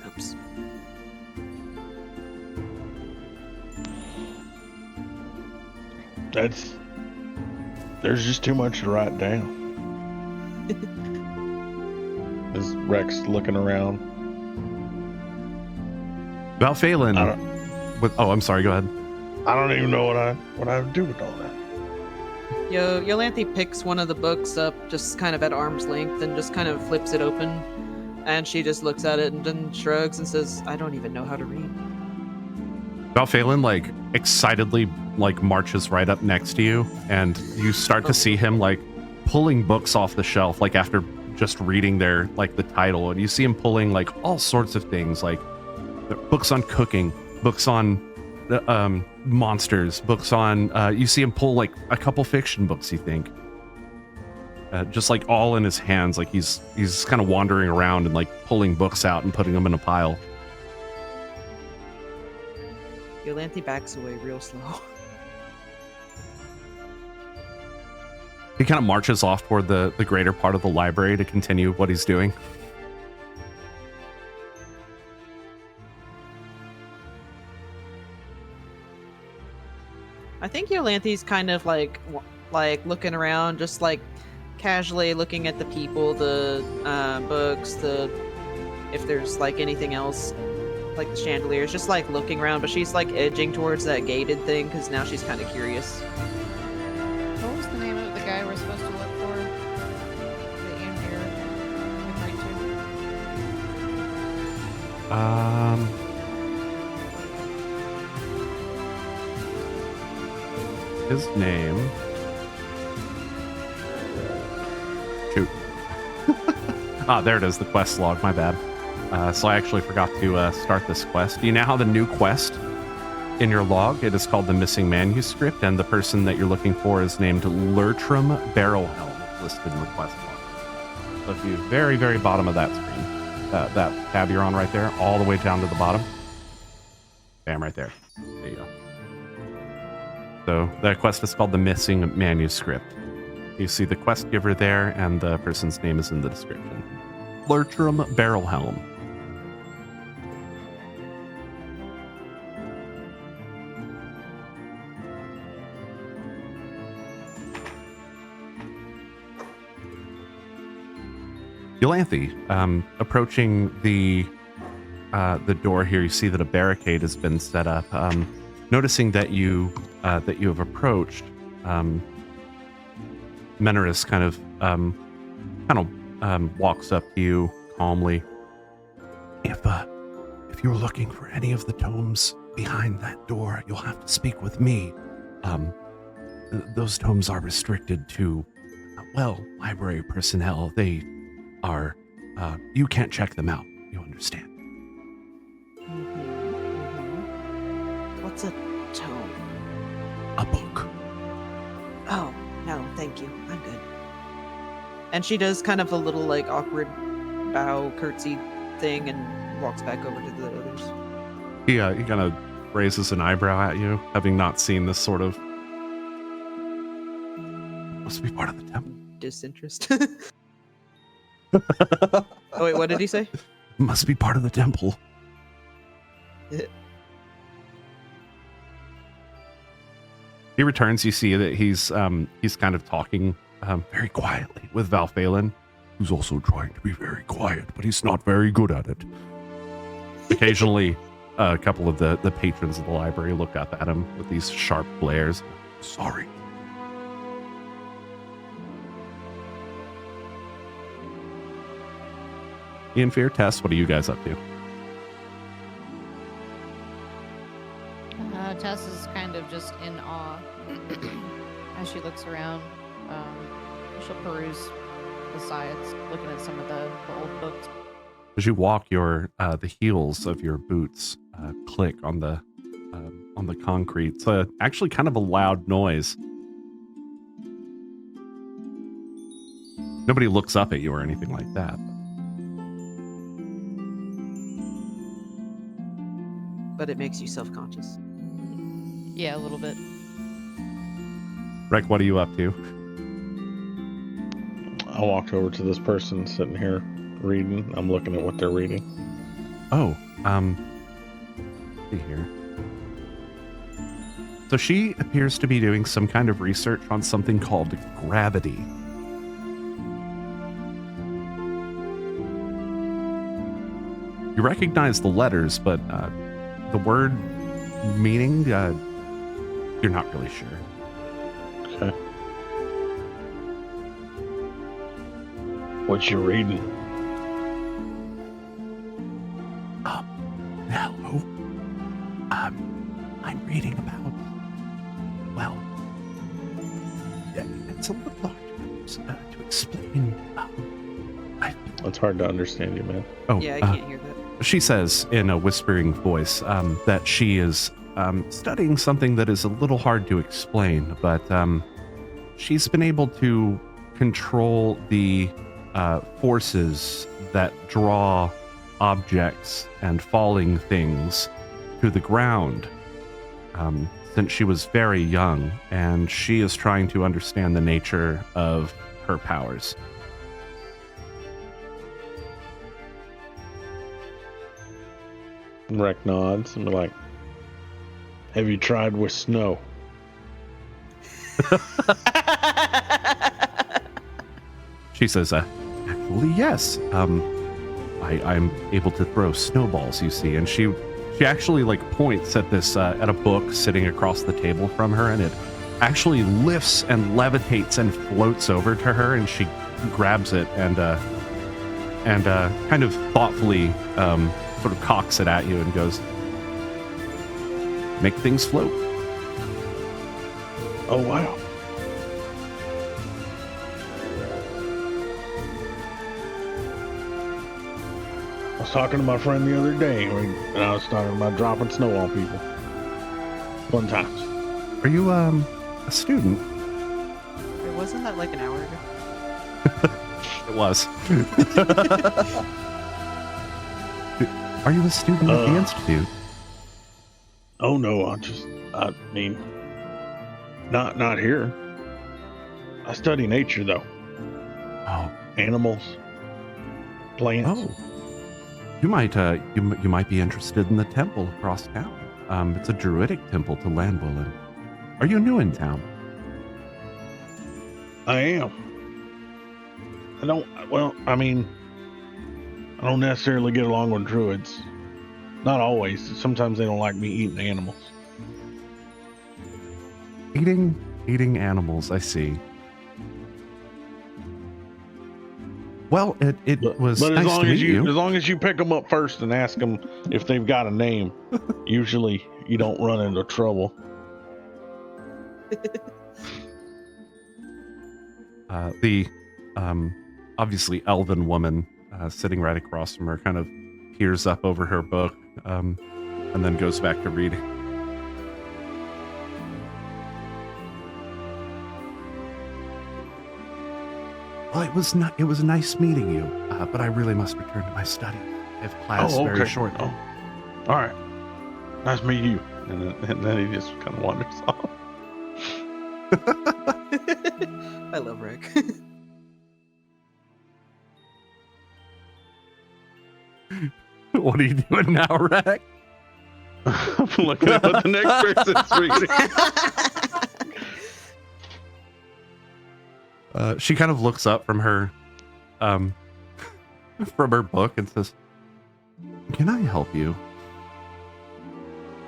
Oops. There's just too much to write down. Is Rex looking around? Val'faelen. I'm sorry, go ahead. I don't even know what I would do with all that. Yolanthe picks one of the books up just kind of at arm's length and just kind of flips it open. And she just looks at it and then shrugs and says, "I don't even know how to read." Val'faelen, excitedly, marches right up next to you, and you start to see him, pulling books off the shelf, after just reading the title. And you see him pulling, all sorts of things, books on cooking, books on monsters, books on you see him pull a couple fiction books, you think, just all in his hands, he's kind of wandering around and pulling books out and putting them in a pile. Yolanthe backs away real slow. He kind of marches off toward the greater part of the library to continue what he's doing. I think Yolanthe's kind of like looking around, just casually looking at the people, the books, the if there's like anything else, like the chandeliers, just like looking around. But she's like edging towards that gated thing because now she's kind of curious. What was the name of the guy we're supposed to look for? That Andrew can His name. Shoot. There it is, the quest log, my bad. So I actually forgot to start this quest. Do you now have a new quest in your log? It is called The Missing Manuscript, and the person that you're looking for is named Lertram Barrelhelm, listed in the quest log. So if you very, very bottom of that screen, that tab you're on right there, all the way down to the bottom. Bam, right there. There you go. So that quest is called The Missing Manuscript. You see the quest giver there, and the person's name is in the description. Lertram Barrelhelm. Eulanthi, approaching the door here, you see that a barricade has been set up. Noticing that you have approached, Menaris kind of walks up to you calmly. If you're looking for any of the tomes behind that door, you'll have to speak with me. Those tomes are restricted to, library personnel. They are, you can't check them out. You understand? What's a tome? A book. Oh, no, thank you. I'm good. And she does kind of a little like awkward bow curtsy thing and walks back over to the others. He kind of raises an eyebrow at you, having not seen this sort of. Must be part of the temple. Disinterest. Oh wait, what did he say? Must be part of the temple. He returns. You see that he's kind of talking very quietly with Val'faelen, who's also trying to be very quiet, but he's not very good at it. Occasionally, a couple of the patrons of the library look up at him with these sharp glares. Sorry. Ian Fear, Tess, what are you guys up to? Tess is kind of just in awe as she looks around. She'll peruse the sides, looking at some of the old books. As you walk, the heels of your boots click on the concrete. It's actually kind of a loud noise. Nobody looks up at you or anything like that. But it makes you self-conscious. Yeah, a little bit. Rek, what are you up to? I walked over to this person sitting here reading. I'm looking at what they're reading. Oh, see here. So she appears to be doing some kind of research on something called gravity. You recognize the letters, but the word meaning, you're not really sure. Okay. What you reading? Hello. I'm reading about, it's a little hard to explain. It's hard to understand you, man. Oh, Yeah, I can't hear that. She says in a whispering voice that she is studying something that is a little hard to explain, but she's been able to control the forces that draw objects and falling things to the ground since she was very young, and she is trying to understand the nature of her powers. Rek nods and be like, have you tried with snow? She says, actually, yes. I'm able to throw snowballs, you see. And she actually like points at this at a book sitting across the table from her, and it actually lifts and levitates and floats over to her, and she grabs it and kind of thoughtfully sort of cocks it at you and goes, "Make things float." Oh, wow. I was talking to my friend the other day, and I was talking about dropping snow on people. Fun times. Are you a student? Wait, wasn't that like an hour ago? It was. Are you a student at the institute? Oh no, I mean, not here. I study nature though. Oh, Animals, plants. oh. You might be interested in the temple across town. It's a druidic temple to Val'faelen. Are you new in town? I am. I don't necessarily get along with druids. Not always. Sometimes they don't like me eating animals. Eating animals, I see. Well, it was But nice to meet you. as long as you pick them up first and ask them if they've got a name, usually you don't run into trouble. The obviously elven woman sitting right across from her kind of peers up over her book and then goes back to reading. Well, it was nice meeting you, but I really must return to my study. I have class very shortly. Oh, all right. Nice meeting you. And then he just kind of wanders off. I love Rick. What are you doing now, Rex? I'm looking at what the next person's reading. She kind of looks up from her book and says, "Can I help you?"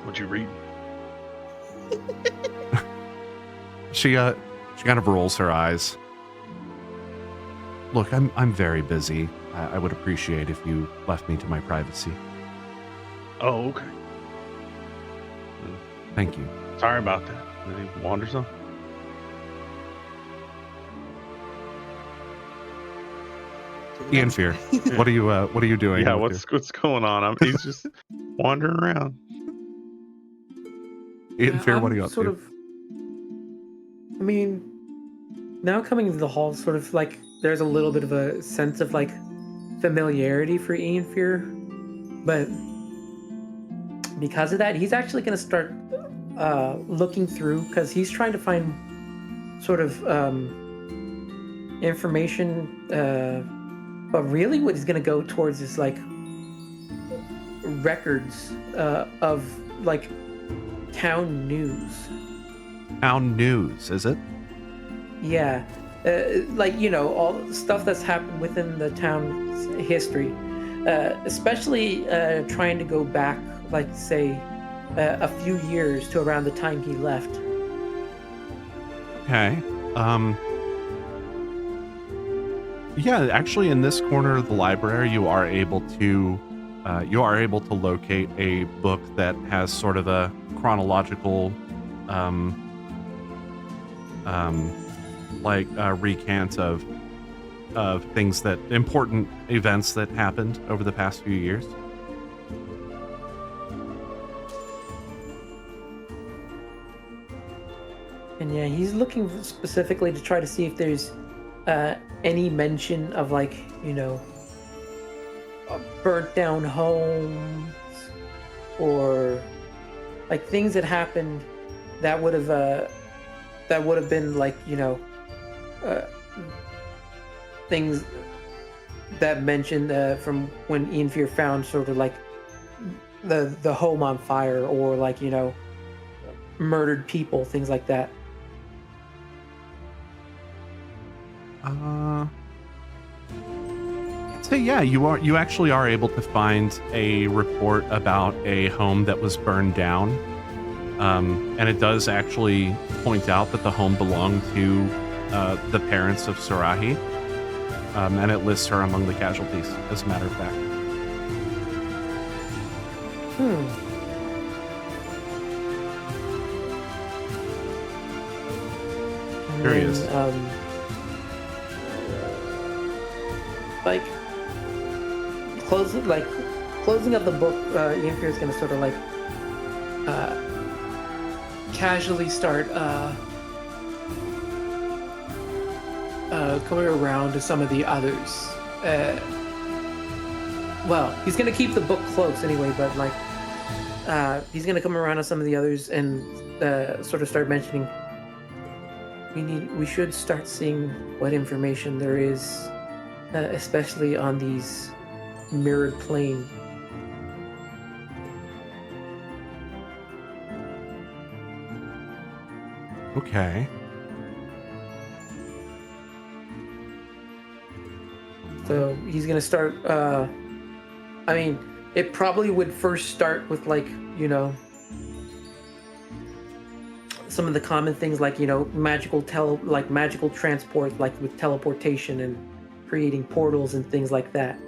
What you read? She kind of rolls her eyes. Look, I'm very busy. I would appreciate if you left me to my privacy. Oh, okay. Thank you. Sorry about that. And he wanders off. Ian Fear, what are you doing? Yeah, with what's going on? He's just wandering around. Ian Fear, what are I'm you up sort to? of, I mean, now coming into the hall, sort of like there's a little bit of a sense of like familiarity for Ian Fear, but because of that, he's actually going to start looking through because he's trying to find sort of information. But really, what he's going to go towards is like records of like town news. Town news, is it? Yeah, like all the stuff that's happened within the town's history, especially trying to go back, like say, a few years to around the time he left. Okay. Yeah, actually, in this corner of the library, you are able to locate a book that has sort of a chronological, recant of things important events that happened over the past few years. And yeah, he's looking specifically to try to see if there's any mention of burnt down homes or like things that happened that would have been like things that mentioned from when Ian Fear found sort of like the home on fire or like murdered people, things like that. So yeah, you actually are able to find a report about a home that was burned down, and it does actually point out that the home belonged to the parents of Sarahi, and it lists her among the casualties. As a matter of fact. Curious. Like closing up the book, Ianfir is gonna sort of like casually start coming around to some of the others. Well, he's gonna keep the book close anyway, but like he's gonna come around to some of the others and sort of start mentioning we should start seeing what information there is, especially on these mirrored plane. Okay. So he's gonna start. I mean, it probably would first start with like, you know, some of the common things like, you know, magical transport, like with teleportation and creating portals and things like that.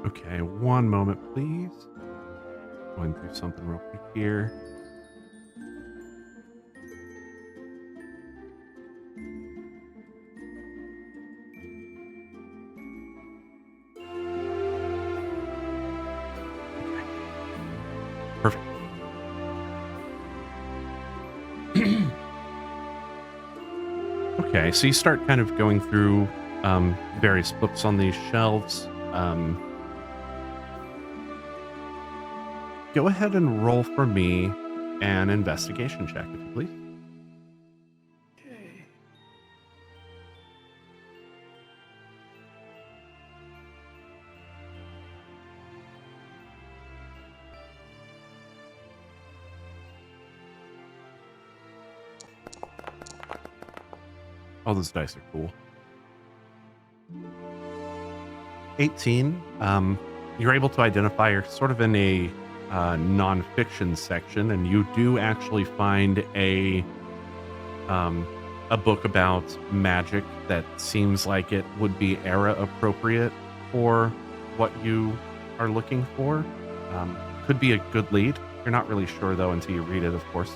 Okay, one moment, please. Going through something real quick here. Perfect. Okay, so you start kind of going through various books on these shelves. Go ahead and roll for me an investigation check, if you please. Okay. Oh, those dice are cool. 18. You're able to identify, you're sort of in a non-fiction section, and you do actually find a book about magic that seems like it would be era appropriate for what you are looking for. Could be a good lead. You're not really sure though until you read it, of course.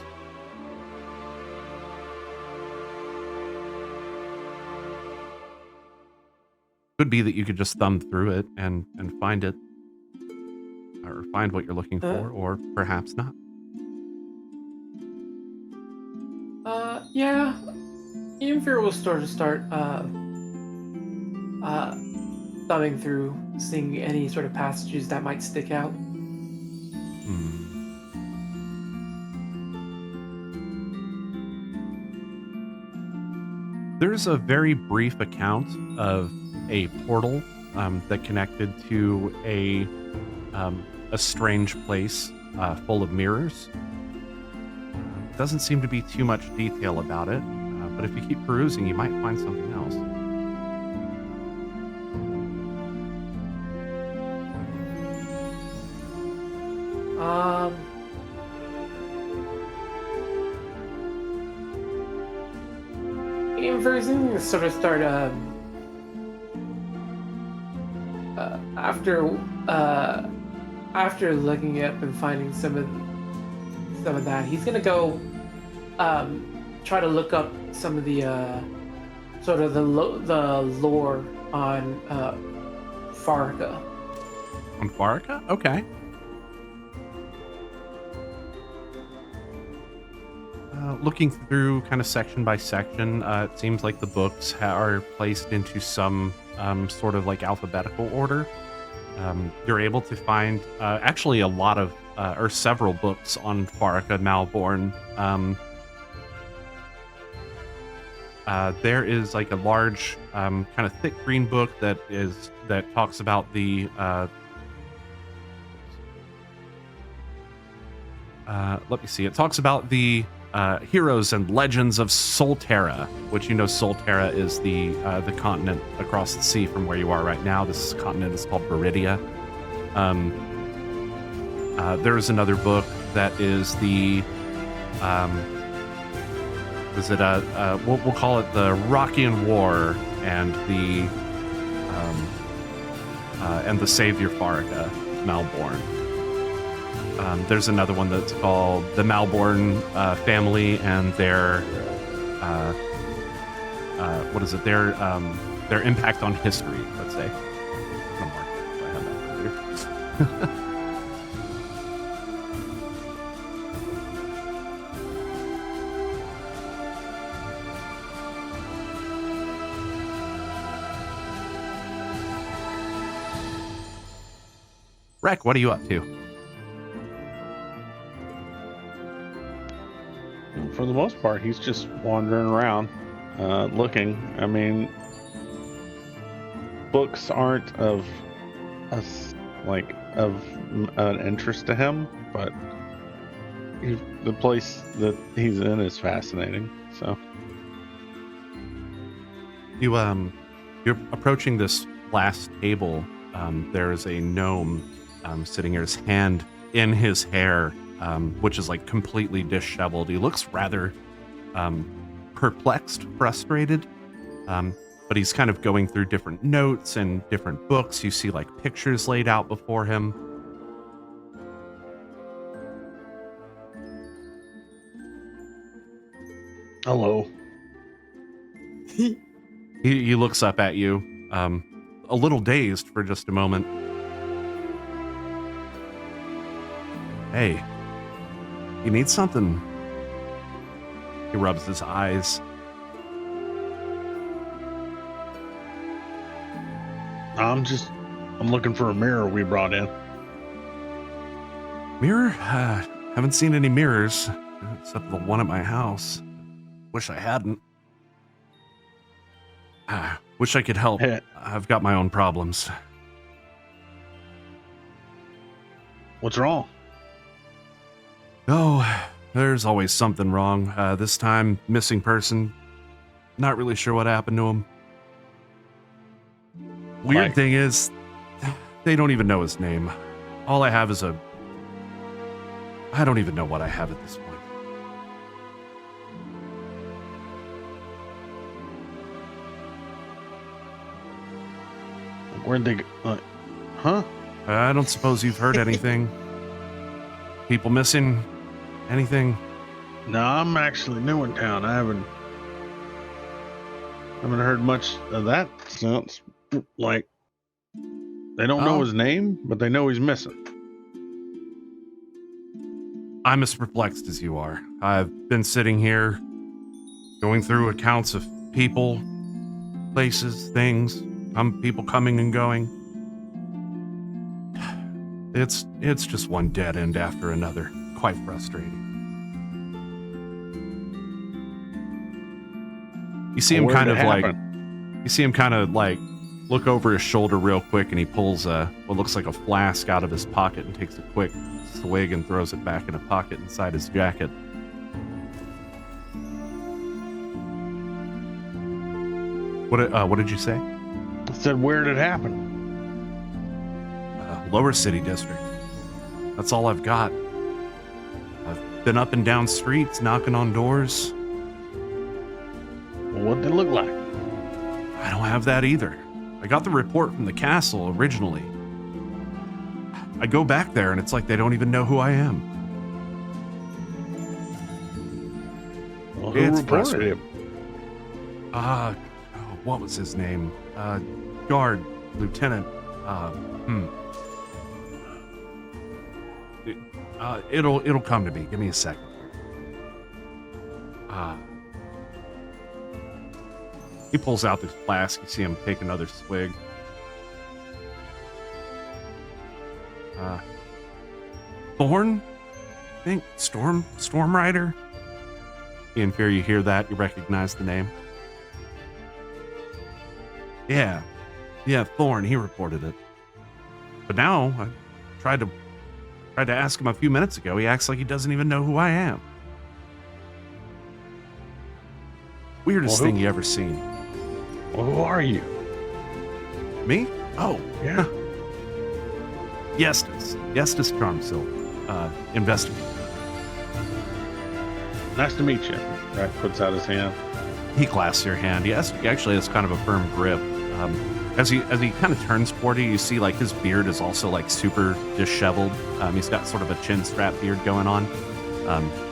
Could be that you could just thumb through it and find it, or find what you're looking for, or perhaps not. Yeah. Ianfir will start thumbing through, seeing any sort of passages that might stick out. There's a very brief account of a portal that connected to a strange place full of mirrors. Doesn't seem to be too much detail about it, but if you keep perusing, you might find something else. Ianfir's going to sort of start after looking up and finding some of that, he's gonna go try to look up some of the sort of the lore on Farka. On Farka? Okay. Looking through kind of section by section, it seems like the books are placed into some sort of like alphabetical order. You're able to find actually a lot of or several books on Farka Malborn. There is like a large kind of thick green book that talks about the let me see, it talks about the Heroes and Legends of Solterra, which you know Solterra is the continent across the sea from where you are right now. This continent is called Viridia. There is another book that is the we'll call it the Rockian War and the Savior Faraka, Malborn. There's another one that's called the Malborn family and their their impact on history, let's say. One more. I have that later. Rek, what are you up to? For the most part, he's just wandering around, looking. I mean, books aren't of an interest to him, but the place that he's in is fascinating. So you're approaching this last table. There is a gnome sitting here, his hand in his hair, which is like completely disheveled. He looks rather perplexed, frustrated, but he's kind of going through different notes and different books. You see like pictures laid out before him. hello. He looks up at you, a little dazed for just a moment. Hey, you need something? He rubs his eyes. I'm looking for a mirror we brought in. Mirror? Haven't seen any mirrors, except the one at my house. Wish I hadn't. Wish I could help. Hey. I've got my own problems. What's wrong? Oh, there's always something wrong. This time, missing person. Not really sure what happened to him. Weird Like- thing is, they don't even know his name. All I have is I don't even know what I have at this point. Where'd they go? Huh? I don't suppose you've heard anything? People missing? Anything? No, I'm actually new in town. I haven't heard much of that since. Like, they don't know Oh. his name, but they know he's missing. I'm as perplexed as you are. I've been sitting here going through accounts of people, places, things, people coming and going. It's just one dead end after another. Quite frustrating. You see him Where'd kind it of like look over his shoulder real quick, and he pulls what looks like a flask out of his pocket and takes a quick swig and throws it back in a pocket inside his jacket. What did you say? I said, where'd it happen? Lower City District. That's all I've got. I've been up and down streets, knocking on doors. What'd they look like? I don't have that either. I got the report from the castle originally. I go back there and it's like they don't even know who I am. Well, who It's reported frustrating. him? What was his name? Guard, Lieutenant. It'll come to me. Give me a second. He pulls out this flask. You see him take another swig. Thorn? I think Storm Rider? In fear you hear that, you recognize the name. Yeah, Thorn, he reported it. But now, I tried to ask him a few minutes ago. He acts like he doesn't even know who I am. Weirdest Well, thing you ever seen. Well, who are you? Me? Oh, Yeah. Yestus Charmsil. Investigator. Nice to meet you. Rack puts out his hand. He clasps your hand. Yes, he actually has kind of a firm grip. As he kind of turns toward you, you see like his beard is also like super disheveled. He's got sort of a chin strap beard going on.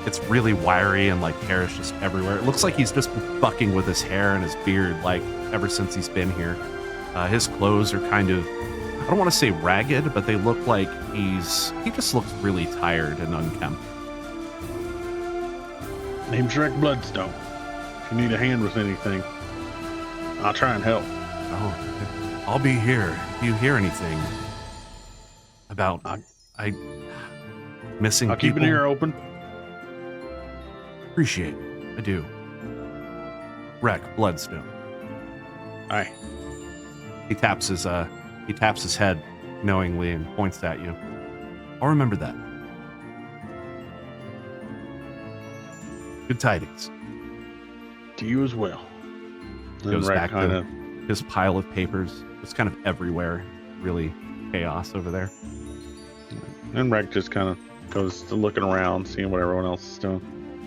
It's really wiry and like hair is just everywhere. It looks like he's just been fucking with his hair and his beard like ever since he's been here. His clothes are kind of, I don't want to say ragged, but they look like he just looks really tired and unkempt. Name's Rick Bloodstone. If you need a hand with anything, I'll try and help. Oh, I'll be here if you hear anything about missing I'll keep people. an ear open. Appreciate it. I do. Wreck Bloodstone. Aye. He taps his head knowingly and points at you. I'll remember that. Good tidings. To you as well. Then Goes Rack back to his pile of papers. It's kind of everywhere. Really chaos over there. And Rack just kind of goes to looking around, seeing what everyone else is doing.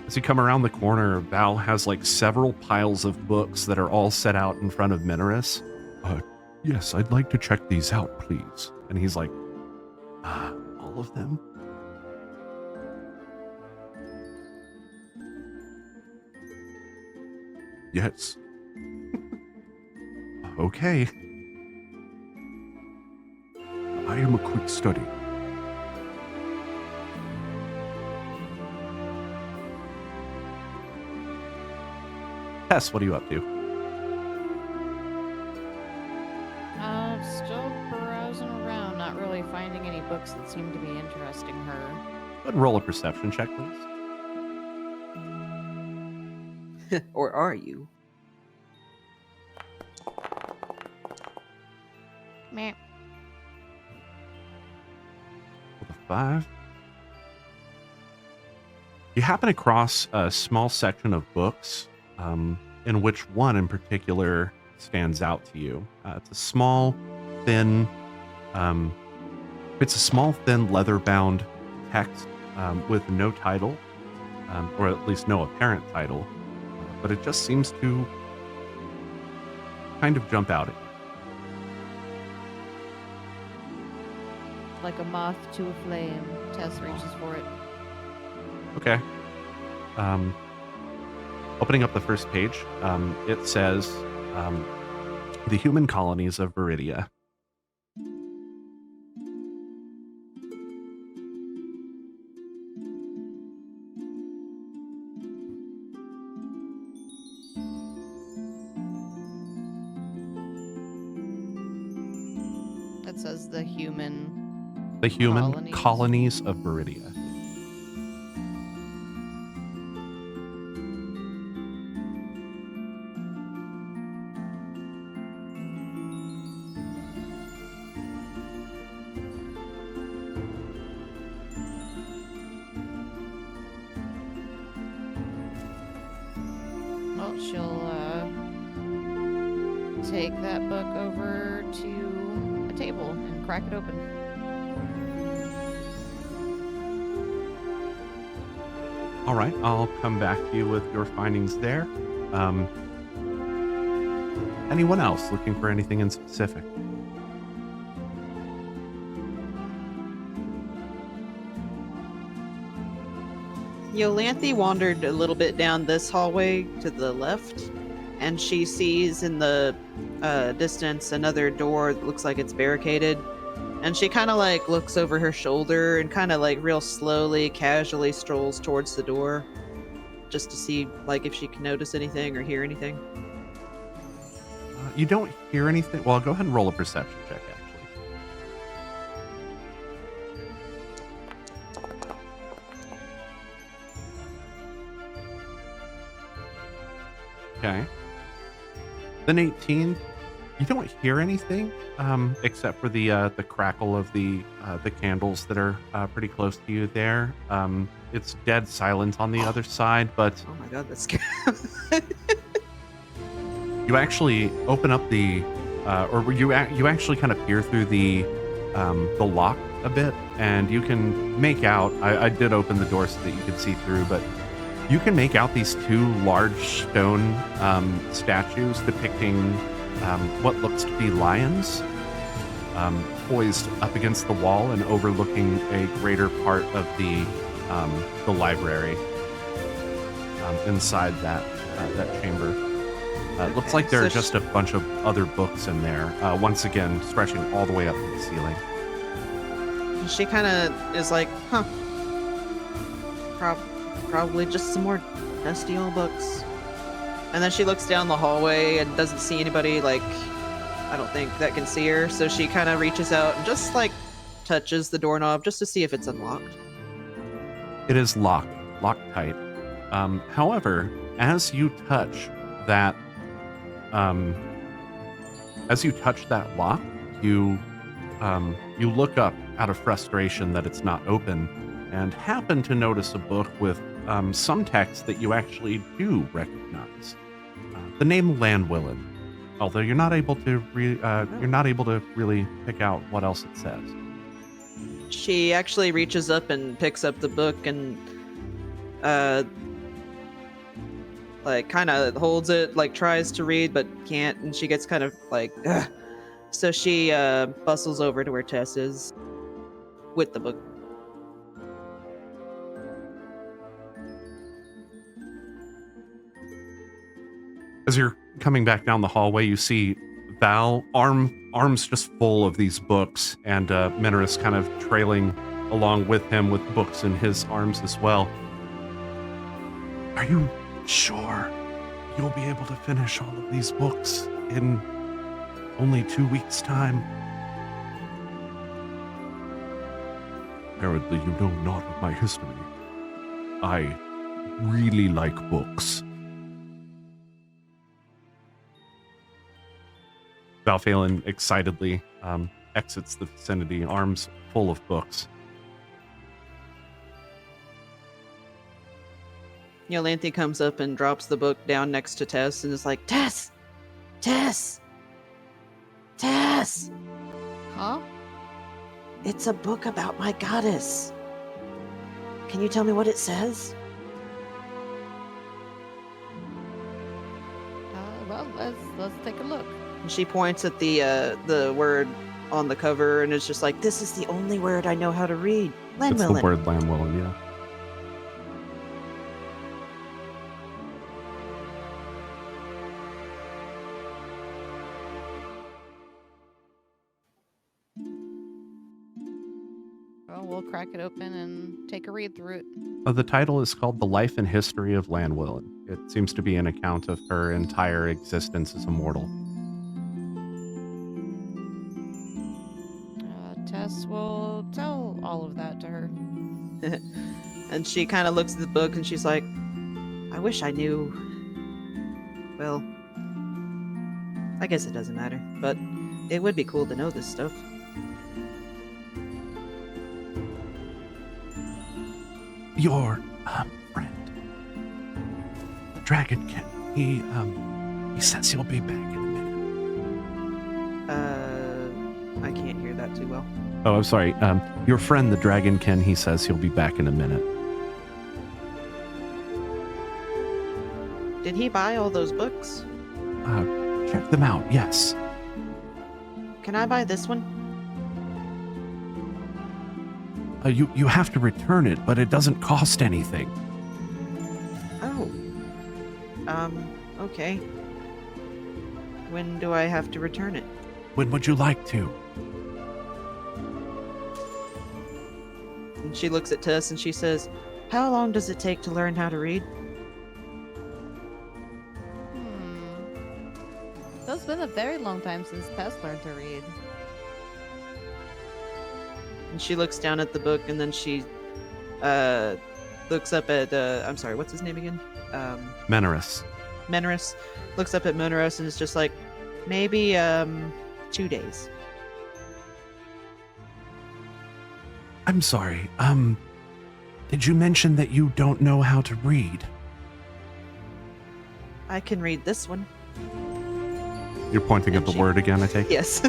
As you come around the corner, Val has like several piles of books that are all set out in front of Minoris. Yes, I'd like to check these out, please. And he's like, all of them? Yes. Okay. I am a quick study. Tess, what are you up to? Still browsing around, not really finding any books that seem to be interesting her. Go ahead and roll a perception check, please. Or are you? Meh. With a 5. You happen across a small section of books, in which one in particular stands out to you. It's a small, thin, leather-bound text with no title, or at least no apparent title, but it just seems to kind of jump out at you. Like a moth to a flame. Tess reaches for it. Okay. Opening up the first page, it says, the human colonies of Viridia. It says the human colonies of Viridia. Well, she'll take that book over to a table and crack it open. All right, I'll come back to you with your findings there. Anyone else looking for anything in specific? Yolanthe wandered a little bit down this hallway to the left, and she sees in the distance another door that looks like it's barricaded. And she kind of like looks over her shoulder and kind of like real slowly, casually strolls towards the door just to see like if she can notice anything or hear anything. You don't hear anything? Well, go ahead and roll a perception check, actually. Okay. Then 18. You don't hear anything, except for the crackle of the candles that are pretty close to you there. It's dead silent on the other side, but Oh my god, that's scary. You actually open up the, you actually kind of peer through the lock a bit, and you can make out. I did open the door so that you could see through, but you can make out these two large stone statues depicting what looks to be lions, poised up against the wall and overlooking a greater part of the library inside that chamber. It looks like there are just a bunch of other books in there, once again stretching all the way up to the ceiling. She kind of is like, huh. Probably just some more dusty old books. And then she looks down the hallway and doesn't see anybody, like, I don't think that can see her. So she kind of reaches out and just, like, touches the doorknob just to see if it's unlocked. It is locked tight. However, as you touch that lock, you look up out of frustration that it's not open, and happen to notice a book with some text that you actually do recognize. The name Val'faelen, although you're not able to really pick out what else it says. She actually reaches up and picks up the book and like kind of holds it, like tries to read but can't, and she gets kind of like ugh. So she bustles over to where Tess is with the book. As you're coming back down the hallway, you see Val, arms just full of these books, and Menorus kind of trailing along with him with books in his arms as well. Are you sure you'll be able to finish all of these books in only 2 weeks' time? Apparently you know not of my history. I really like books. Val'faelen excitedly exits the vicinity, arms full of books. Yolanthe comes up and drops the book down next to Tess and is like, Tess! Tess! Tess! Huh? It's a book about my goddess. Can you tell me what it says? Well, let's take a look. And she points at the word on the cover and is just like, this is the only word I know how to read. It's the Val'faelen. word Val'faelen, yeah. Well, we'll crack it open and take a read through it. The title is called The Life and History of Val'faelen. It seems to be an account of her entire existence as a mortal. Tess will tell all of that to her. And she kind of looks at the book and she's like, I wish I knew. Well, I guess it doesn't matter, but it would be cool to know this stuff. Your friend, the Dragonkin, he says he'll be back in a minute. I can't hear that too well. Oh, I'm sorry. Your friend, the Dragonkin, he says he'll be back in a minute. Did he buy all those books? Check them out, yes. Can I buy this one? You have to return it, but it doesn't cost anything. Oh. Okay. When do I have to return it? When would you like to? And she looks at Tess and she says, how long does it take to learn how to read? So it's been a very long time since Tess learned to read. And she looks down at the book and then she looks up at, I'm sorry, what's his name again? Menorus. Menorus. Looks up at Menorus and is just like, maybe 2 days. I'm sorry, did you mention that you don't know how to read? I can read this one. You're pointing at And the she- word again, I take it? Yes.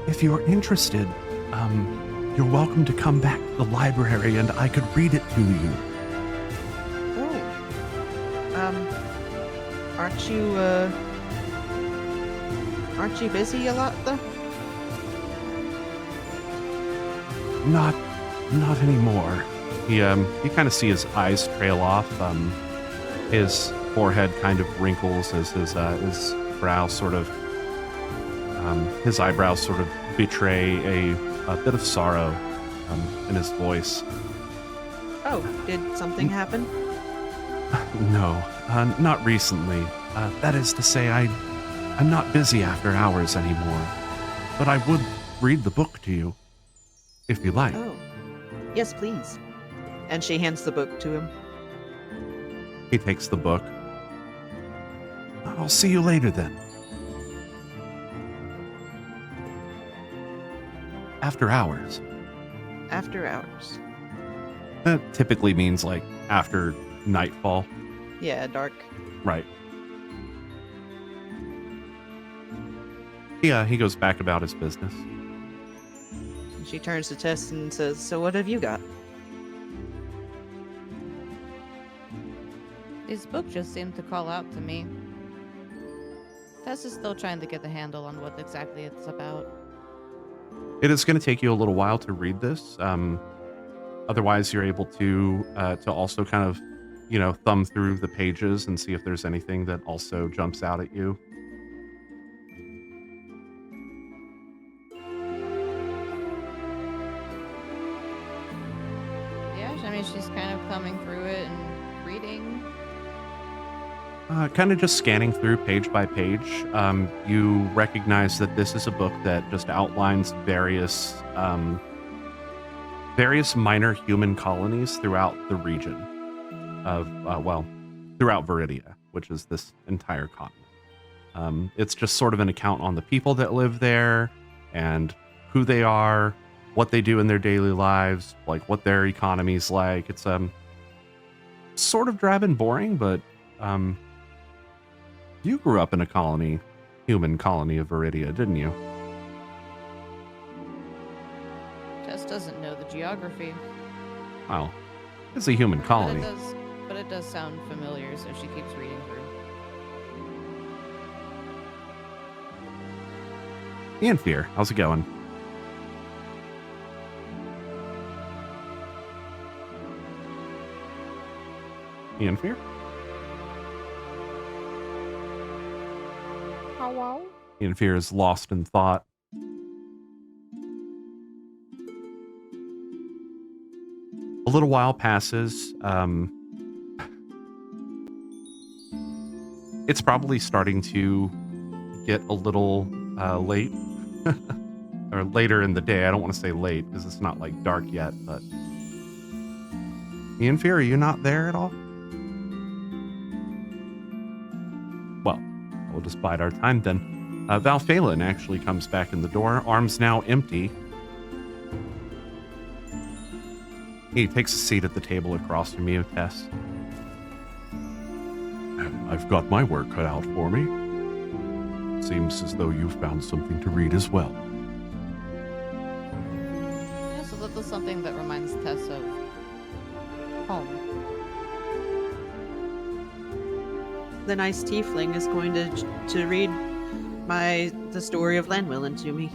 If you're interested, you're welcome to come back to the library and I could read it to you. Oh. Aren't you busy a lot though? Not anymore. You kind of see his eyes trail off. His forehead kind of wrinkles as his brow sort of, his eyebrows sort of betray a bit of sorrow in his voice. Oh, did something happen? No, not recently. That is to say, I'm not busy after hours anymore. But I would read the book to you, if you like. Oh. Yes, please. And she hands the book to him. He takes the book. I'll see you later then. After hours. After hours. That typically means like after nightfall. Yeah, dark. Right. Yeah, he goes back about his business. And she turns to Tess and says, "So what have you got?" This book just seemed to call out to me. Tess is still trying to get a handle on what exactly it's about. It is going to take you a little while to read this. Otherwise, you're able to also kind of, thumb through the pages and see if there's anything that also jumps out at you. Yeah, I mean, she's kind of thumbing through it and reading. Kind of just scanning through page by page. You recognize that this is a book that just outlines various minor human colonies throughout the region of, throughout Viridia, which is this entire continent. It's just sort of an account on the people that live there and who they are, what they do in their daily lives, like what their economy's like. It's sort of drab and boring, but you grew up in a human colony of Viridia, didn't you? Tess doesn't know the geography. Well, it's a human colony. But it does sound familiar, so she keeps reading through. Ian Fear, how's it going? Ian Fear? Hello? Ian Fear is lost in thought. A little while passes. It's probably starting to get a little late. Or later in the day. I don't want to say late because it's not like dark yet, but Ian Fear, are you not there at all? Well, we'll just bide our time then. Val'faelen actually comes back in the door, arms now empty. He takes a seat at the table across from you, Tess. I've got my work cut out for me. Seems as though you've found something to read as well. Just a little something that reminds Tess of home. The nice tiefling is going to read the story of Val'faelen to me.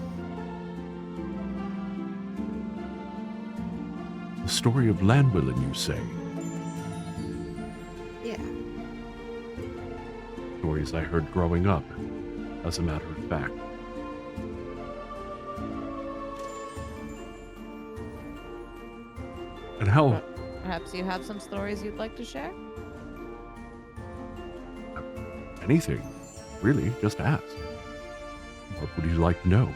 The story of Val'faelen, you say? Yeah. Stories I heard growing up, as a matter of fact. And how... Perhaps you have some stories you'd like to share? Anything. Really, just ask. What would you like to know?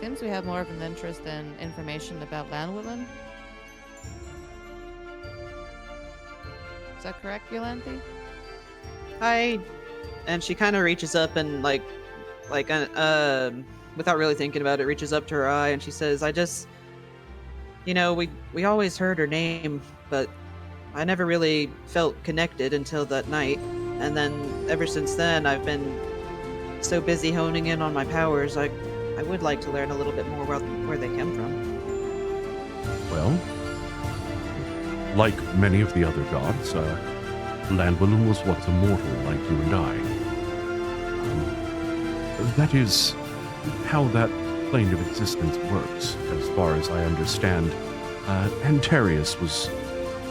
Seems we have more of an interest in information about Val'faelen. Is that correct, Yolanthe? And she kind of reaches up and without really thinking about it, reaches up to her eye and she says, "I just, we always heard her name, but I never really felt connected until that night. And then ever since then, I've been so busy honing in on my powers. I would like to learn a little bit more about where they come from. Well, like many of the other gods, Val'faelen was once immortal like you and I. That is how that plane of existence works, as far as I understand. Antarius was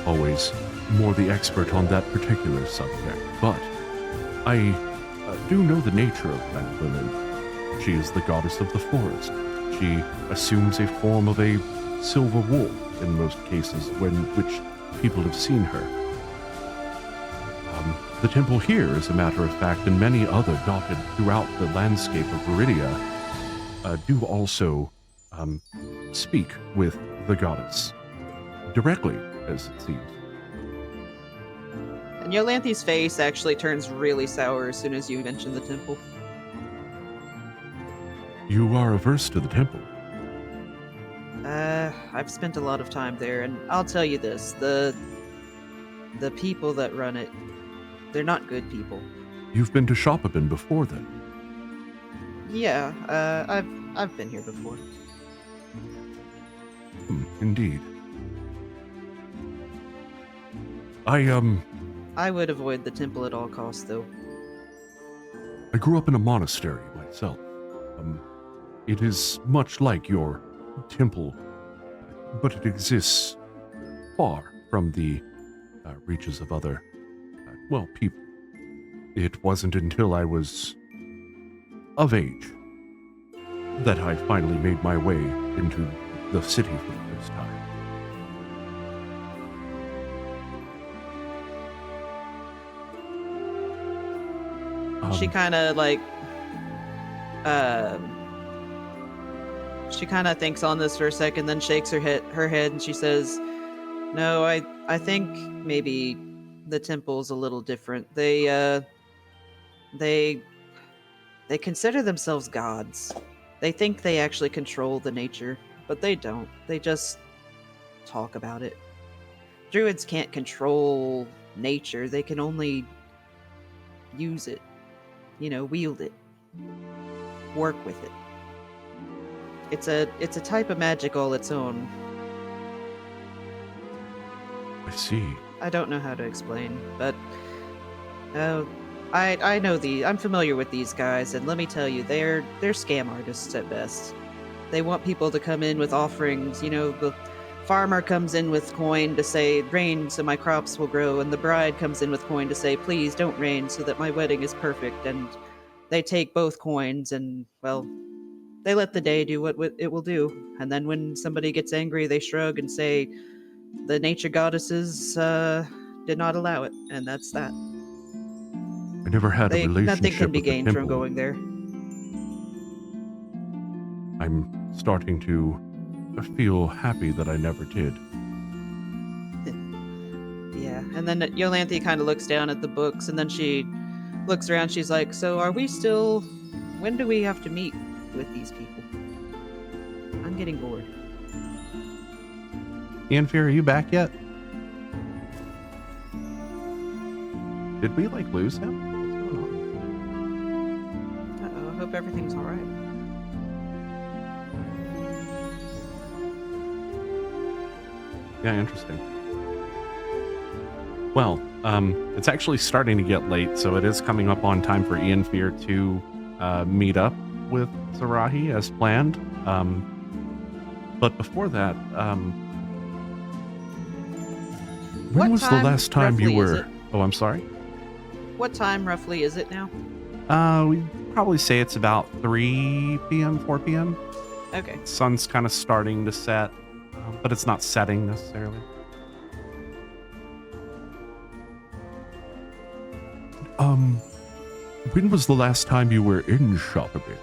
always more the expert on that particular subject, but I do know the nature of Val'faelen. She is the goddess of the forest. She assumes a form of a silver wolf in most cases which people have seen her. The temple here, as a matter of fact, and many other dotted throughout the landscape of Viridia, do also speak with the goddess directly, as it seems. And Yolanthi's face actually turns really sour as soon as you mention the temple. You are averse to the temple. I've spent a lot of time there, and I'll tell you this: the people that run it, they're not good people. You've been to Shopabin before, then? Yeah, I've been here before. Indeed. I would avoid the temple at all costs, though. I grew up in a monastery myself. It is much like your temple, but it exists far from the reaches of other, people. It wasn't until I was of age that I finally made my way into the city for the first time. She kind of thinks on this for a second, then shakes her head, and she says, "No, I think maybe the temple's a little different. They consider themselves gods. They think they actually control the nature, but they don't. They just talk about it. Druids can't control nature. They can only use it, wield it, work with it. It's a type of magic all its own." I see. I don't know how to explain, but I know I'm familiar with these guys, and let me tell you, they're scam artists at best. They want people to come in with offerings. The farmer comes in with coin to say, "Rain so my crops will grow," and the bride comes in with coin to say, "Please don't rain so that my wedding is perfect." And they take both coins and, they let the day do what it will do. And then when somebody gets angry, they shrug and say, "The nature goddesses did not allow it," and that's that. I never had a relationship Nothing can be with the gained from temple. going there. I'm starting to feel happy that I never did. Yeah, and then Yolanthi kind of looks down at the books, and then she looks around. She's like, "So when do we have to meet with these people? I'm getting bored." Ianfir, are you back yet? Did we lose him? What's going on? Uh-oh, I hope everything's all right. Yeah, interesting. Well, it's actually starting to get late, so it is coming up on time for Ianfir to meet up with Zarahi as planned. But before that, when What was the time last time you roughly is were? it? Oh, I'm sorry. What time roughly is it now? We probably say it's about 3 p.m., 4 p.m. Okay. Sun's kind of starting to set, but it's not setting necessarily. When was the last time you were in Shopabin?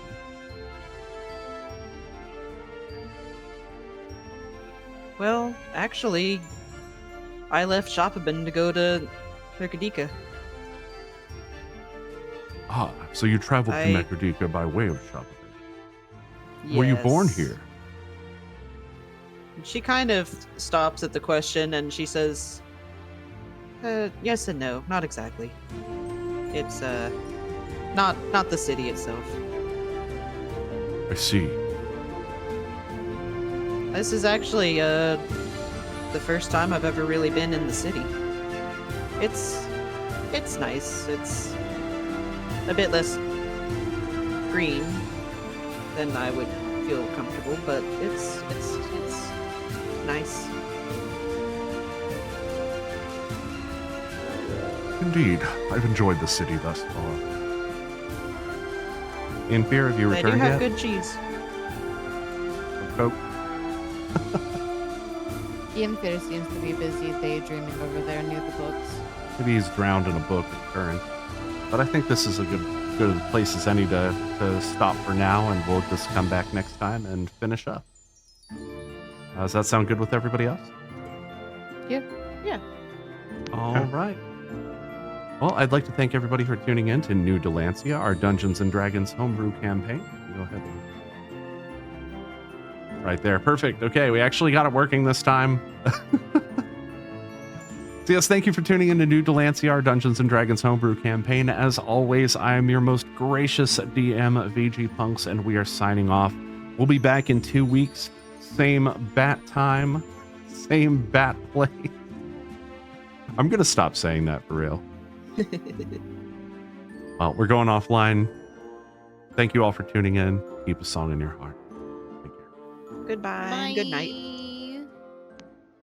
Well, actually, I left Shopabin to go to Mercadica. Ah, so you traveled to I- Mekradika by way of Shopabin. Were you born Yes. here? She kind of stops at the question and she says, "Yes and no, not exactly." It's not the city itself. I see. This is actually the first time I've ever really been in the city. It's nice. It's a bit less green than I would feel comfortable, but it's nice. Indeed, I've enjoyed the city thus far. In fear, have you They do returned have yet? good cheese. Coke? Ianfir seems to be busy daydreaming over there near the books. Maybe he's drowned in a book at current. But I think this is a good place as any to stop for now, and we'll just come back next time and finish up. Does that sound good with everybody else? Yeah. All right. Well, I'd like to thank everybody for tuning in to New Dalancia, our Dungeons & Dragons homebrew campaign. Go ahead and... Right there. Perfect. Okay, we actually got it working this time. So yes, thank you for tuning in to New Dalancia, our Dungeons & Dragons homebrew campaign. As always, I am your most gracious DM, VGpunx, and we are signing off. We'll be back in 2 weeks. Same bat time, same bat play. I'm going to stop saying that for real. Well, we're going offline. Thank you all for tuning in. Keep a song in your heart. Take care. Goodbye. Bye. Good night.